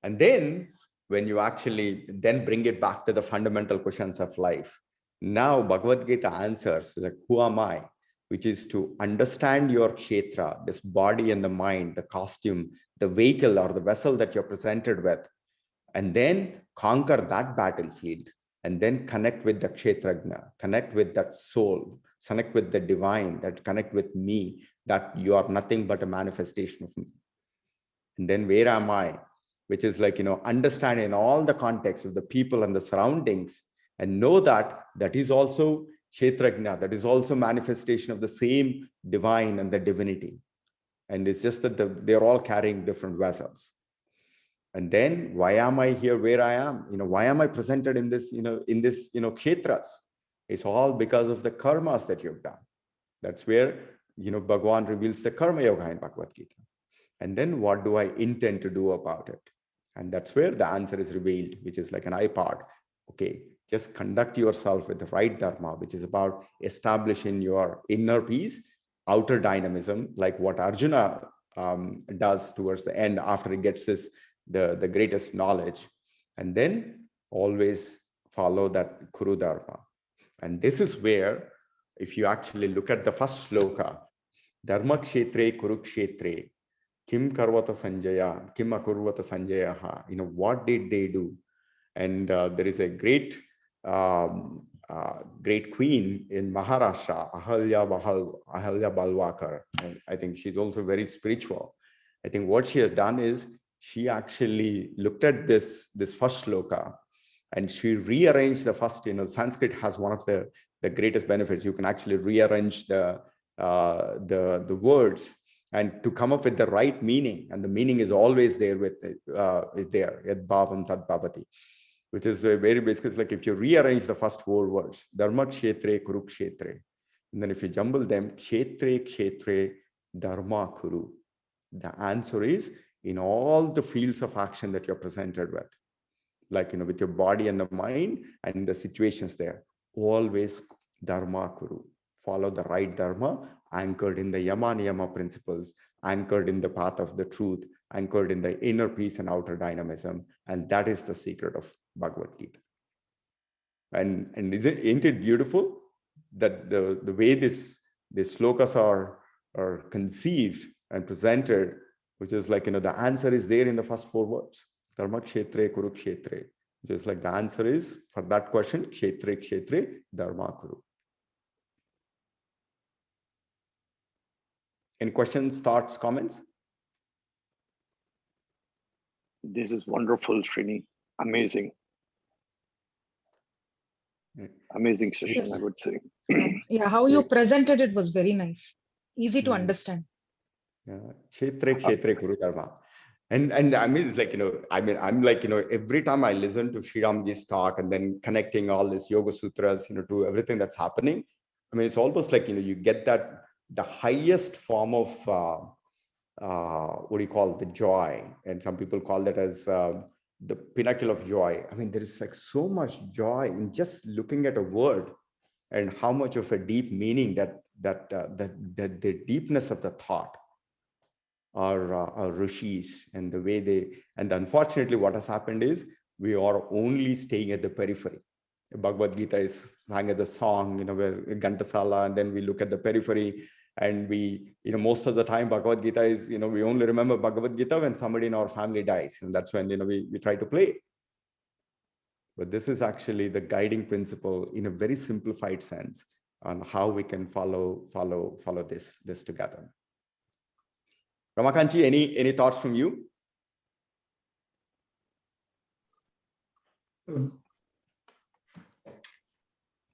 And then when you actually then bring it back to the fundamental questions of life, now Bhagavad Gita answers like, who am I? Which is to understand your kshetra, this body and the mind, the costume, the vehicle or the vessel that you're presented with, and then conquer that battlefield, and then connect with the kshetrajna, connect with that soul, connect with the divine, that connect with me, that you are nothing but a manifestation of me. And then where am I? Which is like, understand in all the context of the people and the surroundings, and know that that is also kshetrajna, that is also manifestation of the same divine and the divinity. And it's just that they're all carrying different vessels. And then why am I here where I am? Why am I presented in this, kshetras? It's all because of the karmas that you've done. That's where, Bhagavan reveals the karma yoga in Bhagavad Gita. And then what do I intend to do about it? And that's where the answer is revealed, which is like an iPod. Okay, just conduct yourself with the right dharma, which is about establishing your inner peace, outer dynamism, like what Arjuna does towards the end after he gets the greatest knowledge. And then always follow that Kuru Dharma. And this is where, if you actually look at the first sloka, Dharma Kshetre Kurukshetre, Kim Karvata Sanjaya, Kim Akurvata Sanjayaha, what did they do? And there is a great queen in Maharashtra, Ahalya Balwakar. And I think she's also very spiritual. I think what she has done is she actually looked at this first sloka, and she rearranged the first, Sanskrit has one of the greatest benefits. You can actually rearrange the words and to come up with the right meaning. And the meaning is always there is there, Yad Bhavam Tad Bhavati, which is very basic. It's like if you rearrange the first four words, Dharma Kshetre Kurukshetre, and then if you jumble them, Kshetre Kshetre Dharma Kuru. The answer is in all the fields of action that you're presented with, like, with your body and the mind and the situations there, always dharma kuru. Follow the right dharma, anchored in the Yama Niyama principles, anchored in the path of the truth, anchored in the inner peace and outer dynamism. And that is the secret of Bhagavad Gita. And ain't it beautiful that the way these slokas are conceived and presented, which is like, the answer is there in the first 4 words. Dharma kshetre kuru kshetre. Just like the answer is for that question, kshetre kshetre dharma kuru. Any questions, thoughts, comments? This is wonderful, Srini. Amazing. Amazing session, I would say. Yeah, how you presented it was very nice. Easy to understand. Kshetre kshetre kuru dharma. And I mean, it's like, I'm like, every time I listen to Shriramji's talk and then connecting all these yoga sutras, to everything that's happening, I mean, it's almost like, you get that the highest form of, what do you call it, the joy. And some people call that as the pinnacle of joy. I mean, there is like so much joy in just looking at a word and how much of a deep meaning that the deepness of the thought. Our rishis and the way and unfortunately what has happened is we are only staying at the periphery. Bhagavad Gita is sang as a song, where Ghantasala, and then we look at the periphery, and we, most of the time Bhagavad Gita is, we only remember Bhagavad Gita when somebody in our family dies, and that's when, we try to play. But this is actually the guiding principle in a very simplified sense on how we can follow this together. Ramakanchi, any thoughts from you?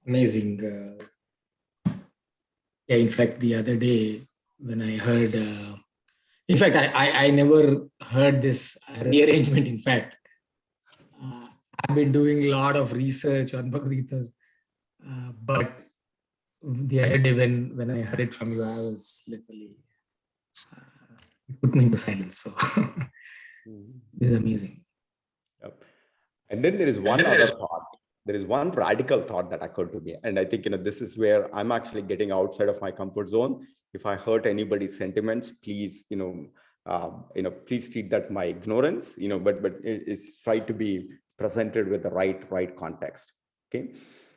Amazing. Yeah, in fact, the other day when I heard, in fact, I never heard this rearrangement. In fact, I've been doing a lot of research on Bhagavad Gita's, but the other day when I heard it from you, I was literally, it put me into silence. So this is amazing. Yep. And then there is one other thought. There is one radical thought that occurred to me. And I think, this is where I'm actually getting outside of my comfort zone. If I hurt anybody's sentiments, please, please treat that my ignorance, but it's try to be presented with the right context. Okay.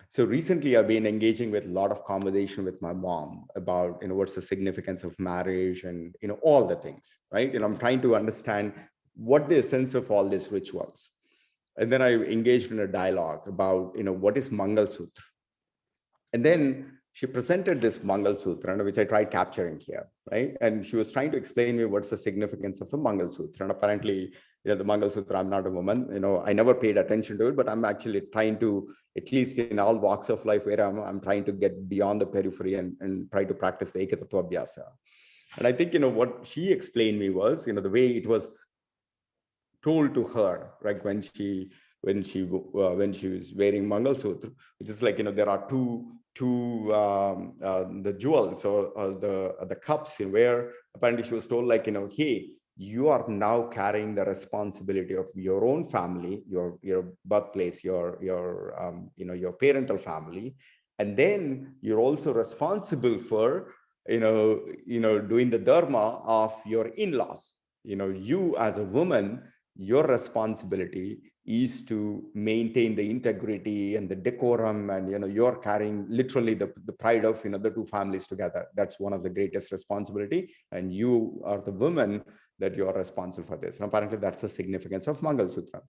So recently I've been engaging with a lot of conversation with my mom about, what's the significance of marriage and, all the things, right? I'm trying to understand what the essence of all these rituals. And then I engaged in a dialogue about, what is Mangal Sutra? And then she presented this Mangal Sutra, which I tried capturing here, right? And she was trying to explain me what's the significance of the Mangal Sutra. And apparently, the Mangal Sutra, I'm not a woman, I never paid attention to it, but I'm actually trying to, at least in all walks of life where I'm trying to get beyond the periphery and try to practice the Ekatattva Abhyasa. And I think, what she explained me was, the way it was told to her, like when she was wearing Mangal Sutra, which is like, there are two the jewels or the cups, where apparently she was told, like, hey, you are now carrying the responsibility of your own family, your birthplace, your parental family, and then you're also responsible for doing the dharma of in-laws. You as a woman, your responsibility is to maintain the integrity and the decorum, and you're carrying literally the pride of the two families together. That's one of the greatest responsibility, and you are the woman that you are responsible for this. And apparently that's the significance of Mangal Sutra.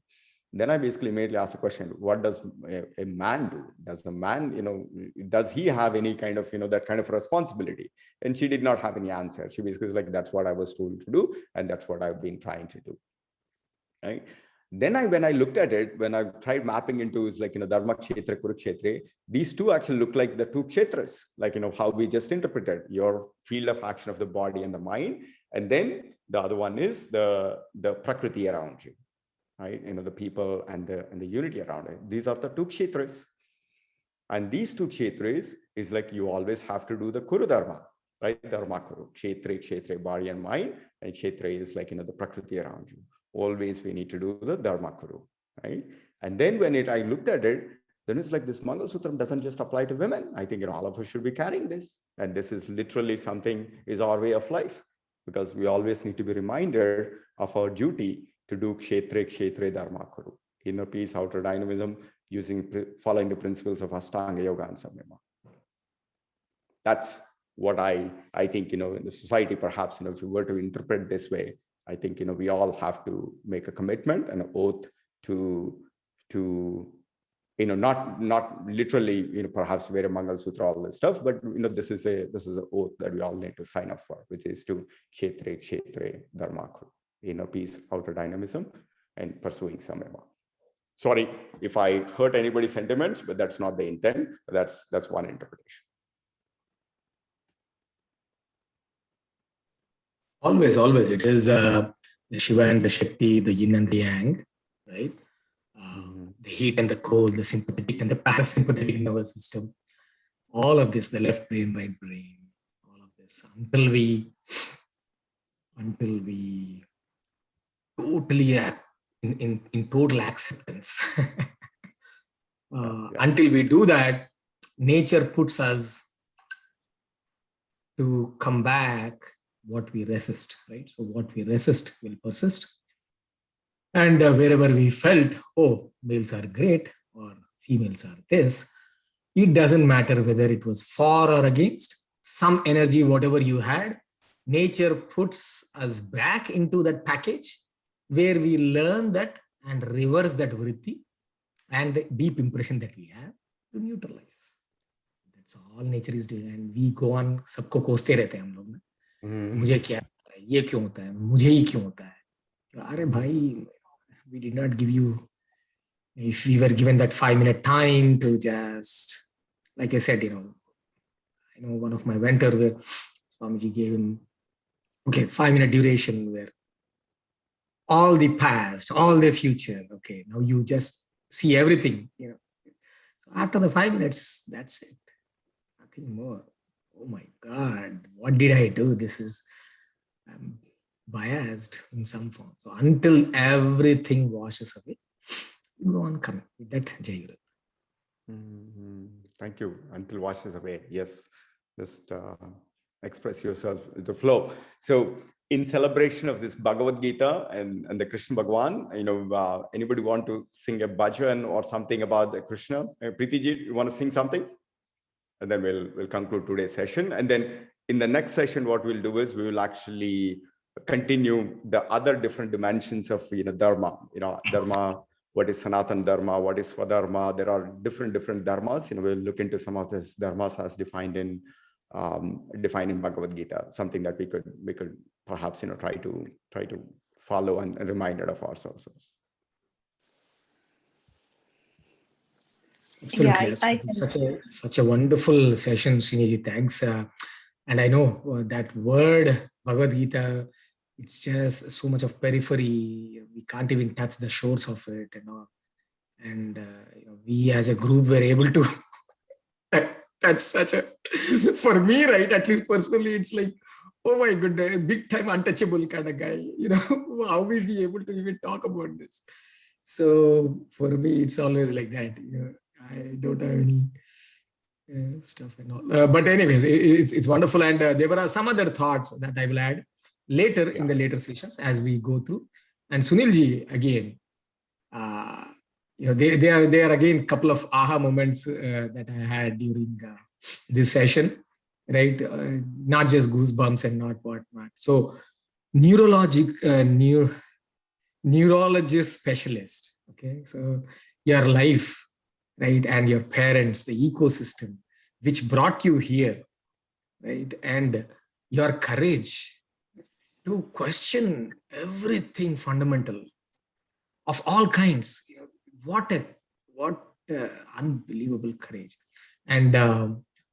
Then I basically immediately asked the question, what does a man do? Does the man, does he have any kind of, that kind of responsibility? And she did not have any answer. She basically was like, that's what I was told to do, and that's what I've been trying to do. Right? Then when I looked at it, when I tried mapping into, it's like, Dharma Kshetra, Kurukshetra, these two actually look like the two kshetras, like, how we just interpreted your field of action of the body and the mind. And then the other one is the prakriti around you, right? The people and the unity around it. These are the two kshetras. And these two kshetras is like, you always have to do the Kuru Dharma. right? Dharma kuru, kshetre, body and mind, and kshetre is like, the prakriti around you. Always we need to do the dharma kuru, right? And then when I looked at it, then it's like this Mangal Sutram doesn't just apply to women. I think all of us should be carrying this. And this is literally something is our way of life, because we always need to be reminded of our duty to do kshetre, dharma kuru. Inner peace, outer dynamism, following the principles of Ashtanga Yoga and Samyama. That's what I think, in the society, perhaps, if you were to interpret this way, I think, we all have to make a commitment and an oath to not literally, perhaps wear a Mangal Sutra, all this stuff, but, this is an oath that we all need to sign up for, which is to kshetre, dharma kuru, inner peace, outer dynamism, and pursuing Samyama. Sorry if I hurt anybody's sentiments, but that's not the intent. That's one interpretation. Always. It is the Shiva and the Shakti, the yin and the yang, right? The heat and the cold, the sympathetic and the parasympathetic nervous system. All of this, the left brain, right brain, all of this, until we totally in total acceptance. Until we do that, nature puts us to come back what we resist, right? So what we resist will persist. And wherever we felt, oh, males are great or females are this, it doesn't matter whether it was for or against, some energy, whatever you had, nature puts us back into that package where we learn that and reverse that vritti and the deep impression that we have to neutralize. That's all nature is doing. And we go on, सबको कोसते रहते हैं हम लोग ना, मुझे क्या होता है, ये क्यों होता है, मुझे ही क्यों होता है. अरे भाई, we did not give you, if we were given that 5-minute time to just, like I said, I know one of my mentor where Swamiji gave him, 5-minute duration where all the past, all the future, now you just see everything, So after the 5 minutes, that's it. Nothing more. Oh my God, what did I do? I'm biased in some form. So until everything washes away, you go on coming with that Jai. Thank you. Until washes away. Yes. Just express yourself with the flow. So in celebration of this Bhagavad Gita and the Krishna Bhagwan, anybody want to sing a bhajan or something about the Krishna? Preeti ji, you want to sing something? And then we'll conclude today's session. And then in the next session, what we'll do is we will actually continue the other different dimensions of Dharma. Dharma, what is Sanatan Dharma, what is Swadharma? There are different dharmas. We'll look into some of these dharmas as defined in Bhagavad Gita, something that we could perhaps try to follow and remind of ourselves. Absolutely. Yeah, such a wonderful session, Sriniji. Thanks. And I know that word Bhagavad Gita, it's just so much of periphery. We can't even touch the shores of it and all. And we as a group were able to touch such a, for me, right, at least personally, it's like, oh my goodness, big time untouchable kind of guy. How is he able to even talk about this? So for me, it's always like that. I don't have any stuff and all. But anyways, it's wonderful. And there were some other thoughts that I will add later in the later sessions as we go through. And Sunilji, again, there are again a couple of aha moments that I had during this session, right? Not just goosebumps and not whatnot. So neurologist specialist, so your life, right, and your parents, the ecosystem which brought you here, right, and your courage to question everything fundamental of all kinds. What unbelievable courage. And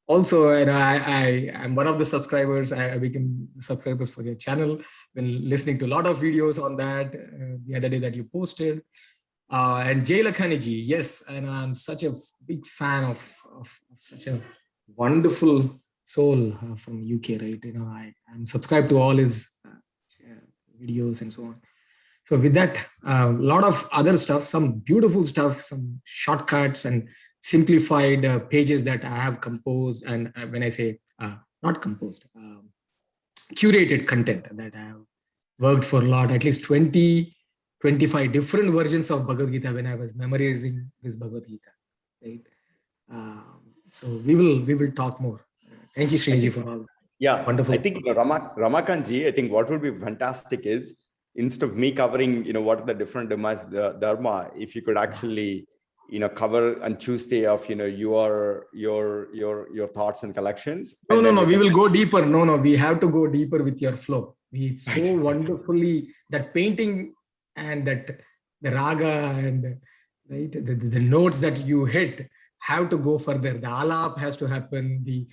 also, I'm one of the subscribers. I became subscribers for your channel. Been listening to a lot of videos on that the other day that you posted. And Jay Lakhaniji, yes, and I'm such a big fan of such a wonderful Soul from UK, right? I'm subscribed to all his videos and so on. So with that, a lot of other stuff, some beautiful stuff, some shortcuts and simplified pages that I have composed. And when I say not composed, curated content that I have worked for a lot, at least 20, 25 different versions of Bhagavad Gita when I was memorizing this Bhagavad Gita, right? So we will talk more. Thank you, Sriniji, for all that. Yeah, Wonderful. I think Ramakanji, I think what would be fantastic is instead of me covering, what are the different dharma, if you could actually, cover on Tuesday of, your thoughts and collections. No, we will go deeper. No, we have to go deeper with your flow. It's so wonderfully that painting and that the raga and right the notes that you hit have to go further. The alap has to happen. The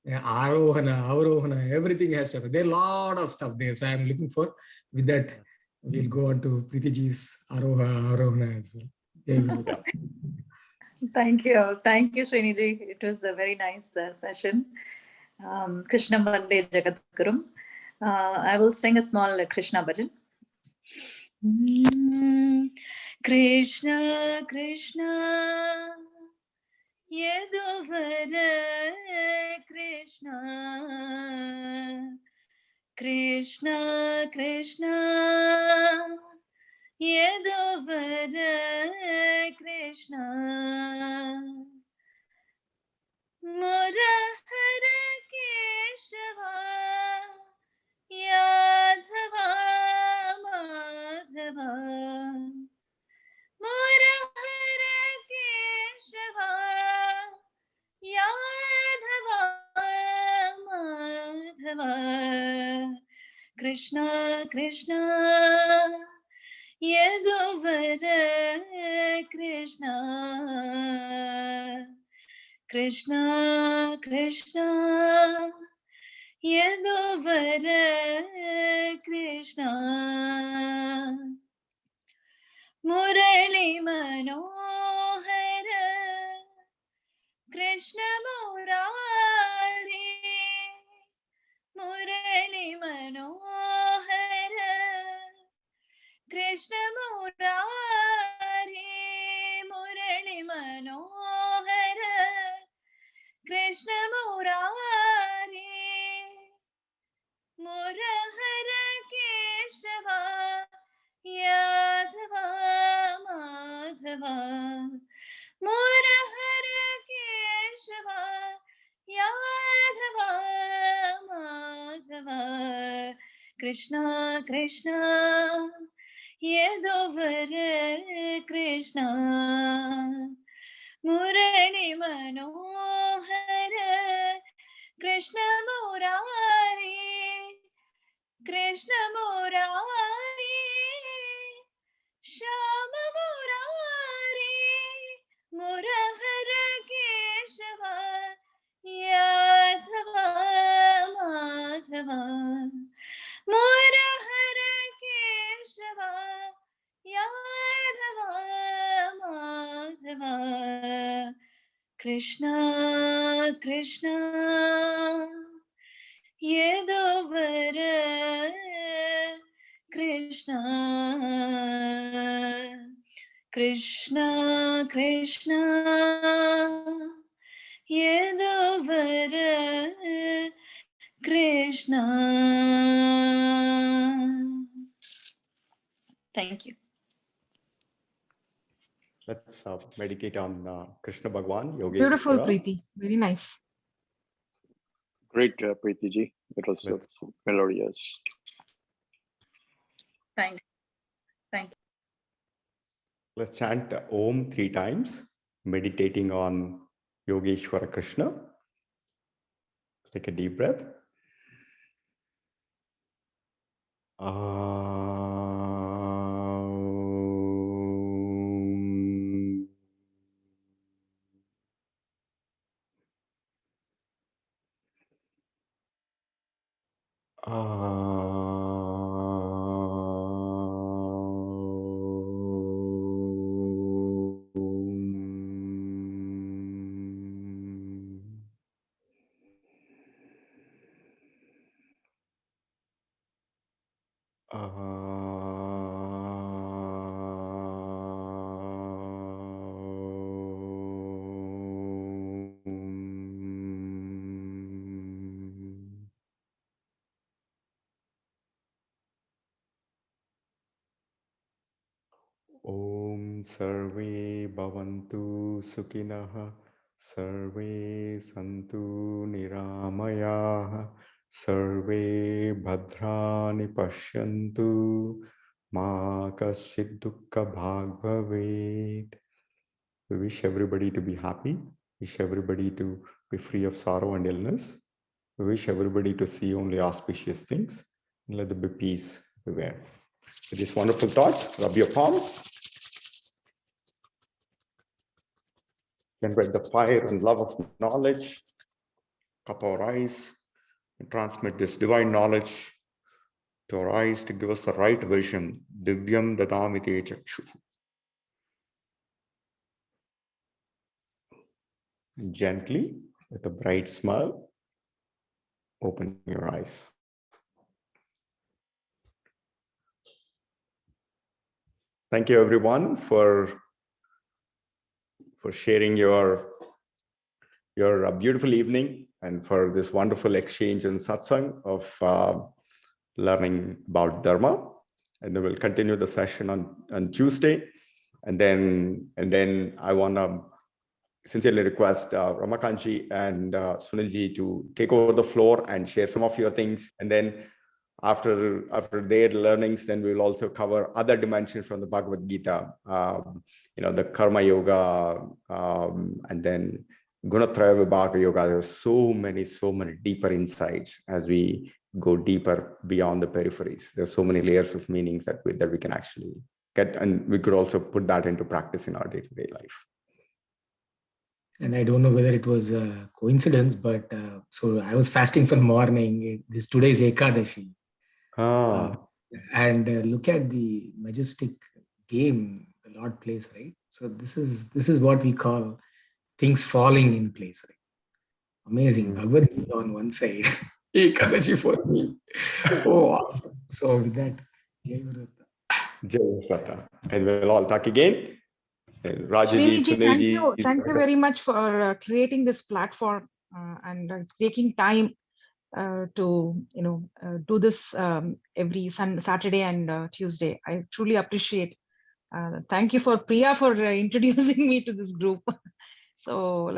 arohana, avarohana, everything has to happen. There are a lot of stuff there. So I'm looking for with that. We'll go on to Preetiji's arohana as well. Thank you. Thank you, Sriniji. It was a very nice session. Krishna Vande Jagadgurum. I will sing a small Krishna bhajan. Krishna, Krishna, Yaduvara Krishna. Krishna, Krishna, Yaduvara Krishna. Murahara Keshava, Yadhava Madhava. Murahara Keshava, Yadhava Madhava. Krishna, Krishna, Yaduvara Krishna. Krishna, Krishna, Yaduvara Krishna. Murali Manohara, Krishna Murari. Murali Manohara, Krishna Murari. Murali Manohara, Krishna Murari. Murahara Keshava, Yadhava Madhava. Murahara Keshava, Yadhava Madhava. Krishna, Krishna, Yaduvara Krishna. Murali Manohara, Krishna Murari. Krishna Murari, Shama Murari. Murahara Keshava, Yadhava Madhava. Murahara Keshava, Yadhava Madhava. Krishna, Krishna, Yaduvara Krishna. Krishna, Krishna, Yaduvara Krishna. Thank you. Let's meditate on Krishna Bhagwan, Beautiful, Yogeshwara. Preeti. Very nice. Great, Preeti ji. It was so melodious. Thank you. Let's chant Om 3 times, meditating on Yogeshwara Krishna. Let's take a deep breath. Om Sarve Bhavantu Sukhinah Sarve Santu Niramayah Sarve Bhadrani Pashyantu Ma Kaschid Dukkha Bhag Bhavet. We wish everybody to be happy, wish everybody to be free of sorrow and illness. We wish everybody to see only auspicious things, and let there be peace everywhere. With these wonderful thoughts, rub your palms. Generate the fire and love of knowledge, cup our eyes, and transmit this divine knowledge to our eyes to give us the right vision. Divyam dadamite chakshu. Gently, with a bright smile, open your eyes. Thank you, everyone, for sharing your beautiful evening and for this wonderful exchange and satsang of learning about Dharma. And then we'll continue the session on Tuesday. And then I want to sincerely request Ramakanji and Sunilji to take over the floor and share some of your things. And then after their learnings, then we will also cover other dimensions from the Bhagavad Gita, the Karma Yoga, and then Gunatraya Vibhaga Yoga. There are so many deeper insights as we go deeper beyond the peripheries. There's so many layers of meanings that we can actually get, and we could also put that into practice in our day-to-day life. And I don't know whether it was a coincidence, but so I was fasting for the morning. Today's Ekadashi. And look at the majestic game the Lord plays, right? So this is what we call things falling in place, right? Amazing. Bhagavad Gita on one side, Ekadashi for me. Oh, awesome. So with that, Jai Guru. And we'll all talk again. Rajaji, Sunilji, thank you very much for creating this platform and taking time to do this every Saturday and Tuesday. I truly appreciate. Thank you for Priya for introducing me to this group. So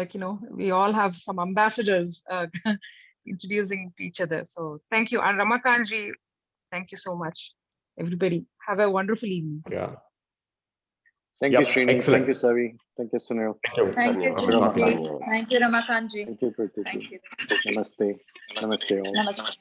we all have some ambassadors introducing each other. So thank you. And Ramakanji, thank you so much. Everybody have a wonderful evening. Yeah. Thank you, Srini. Excellent. Thank you, Savi. Thank you, Sunil. Thank you, Srini. Thank you, Ramakanji. Thank you, Prakriti. Thank you. Namaste. Namaste all. Namaste.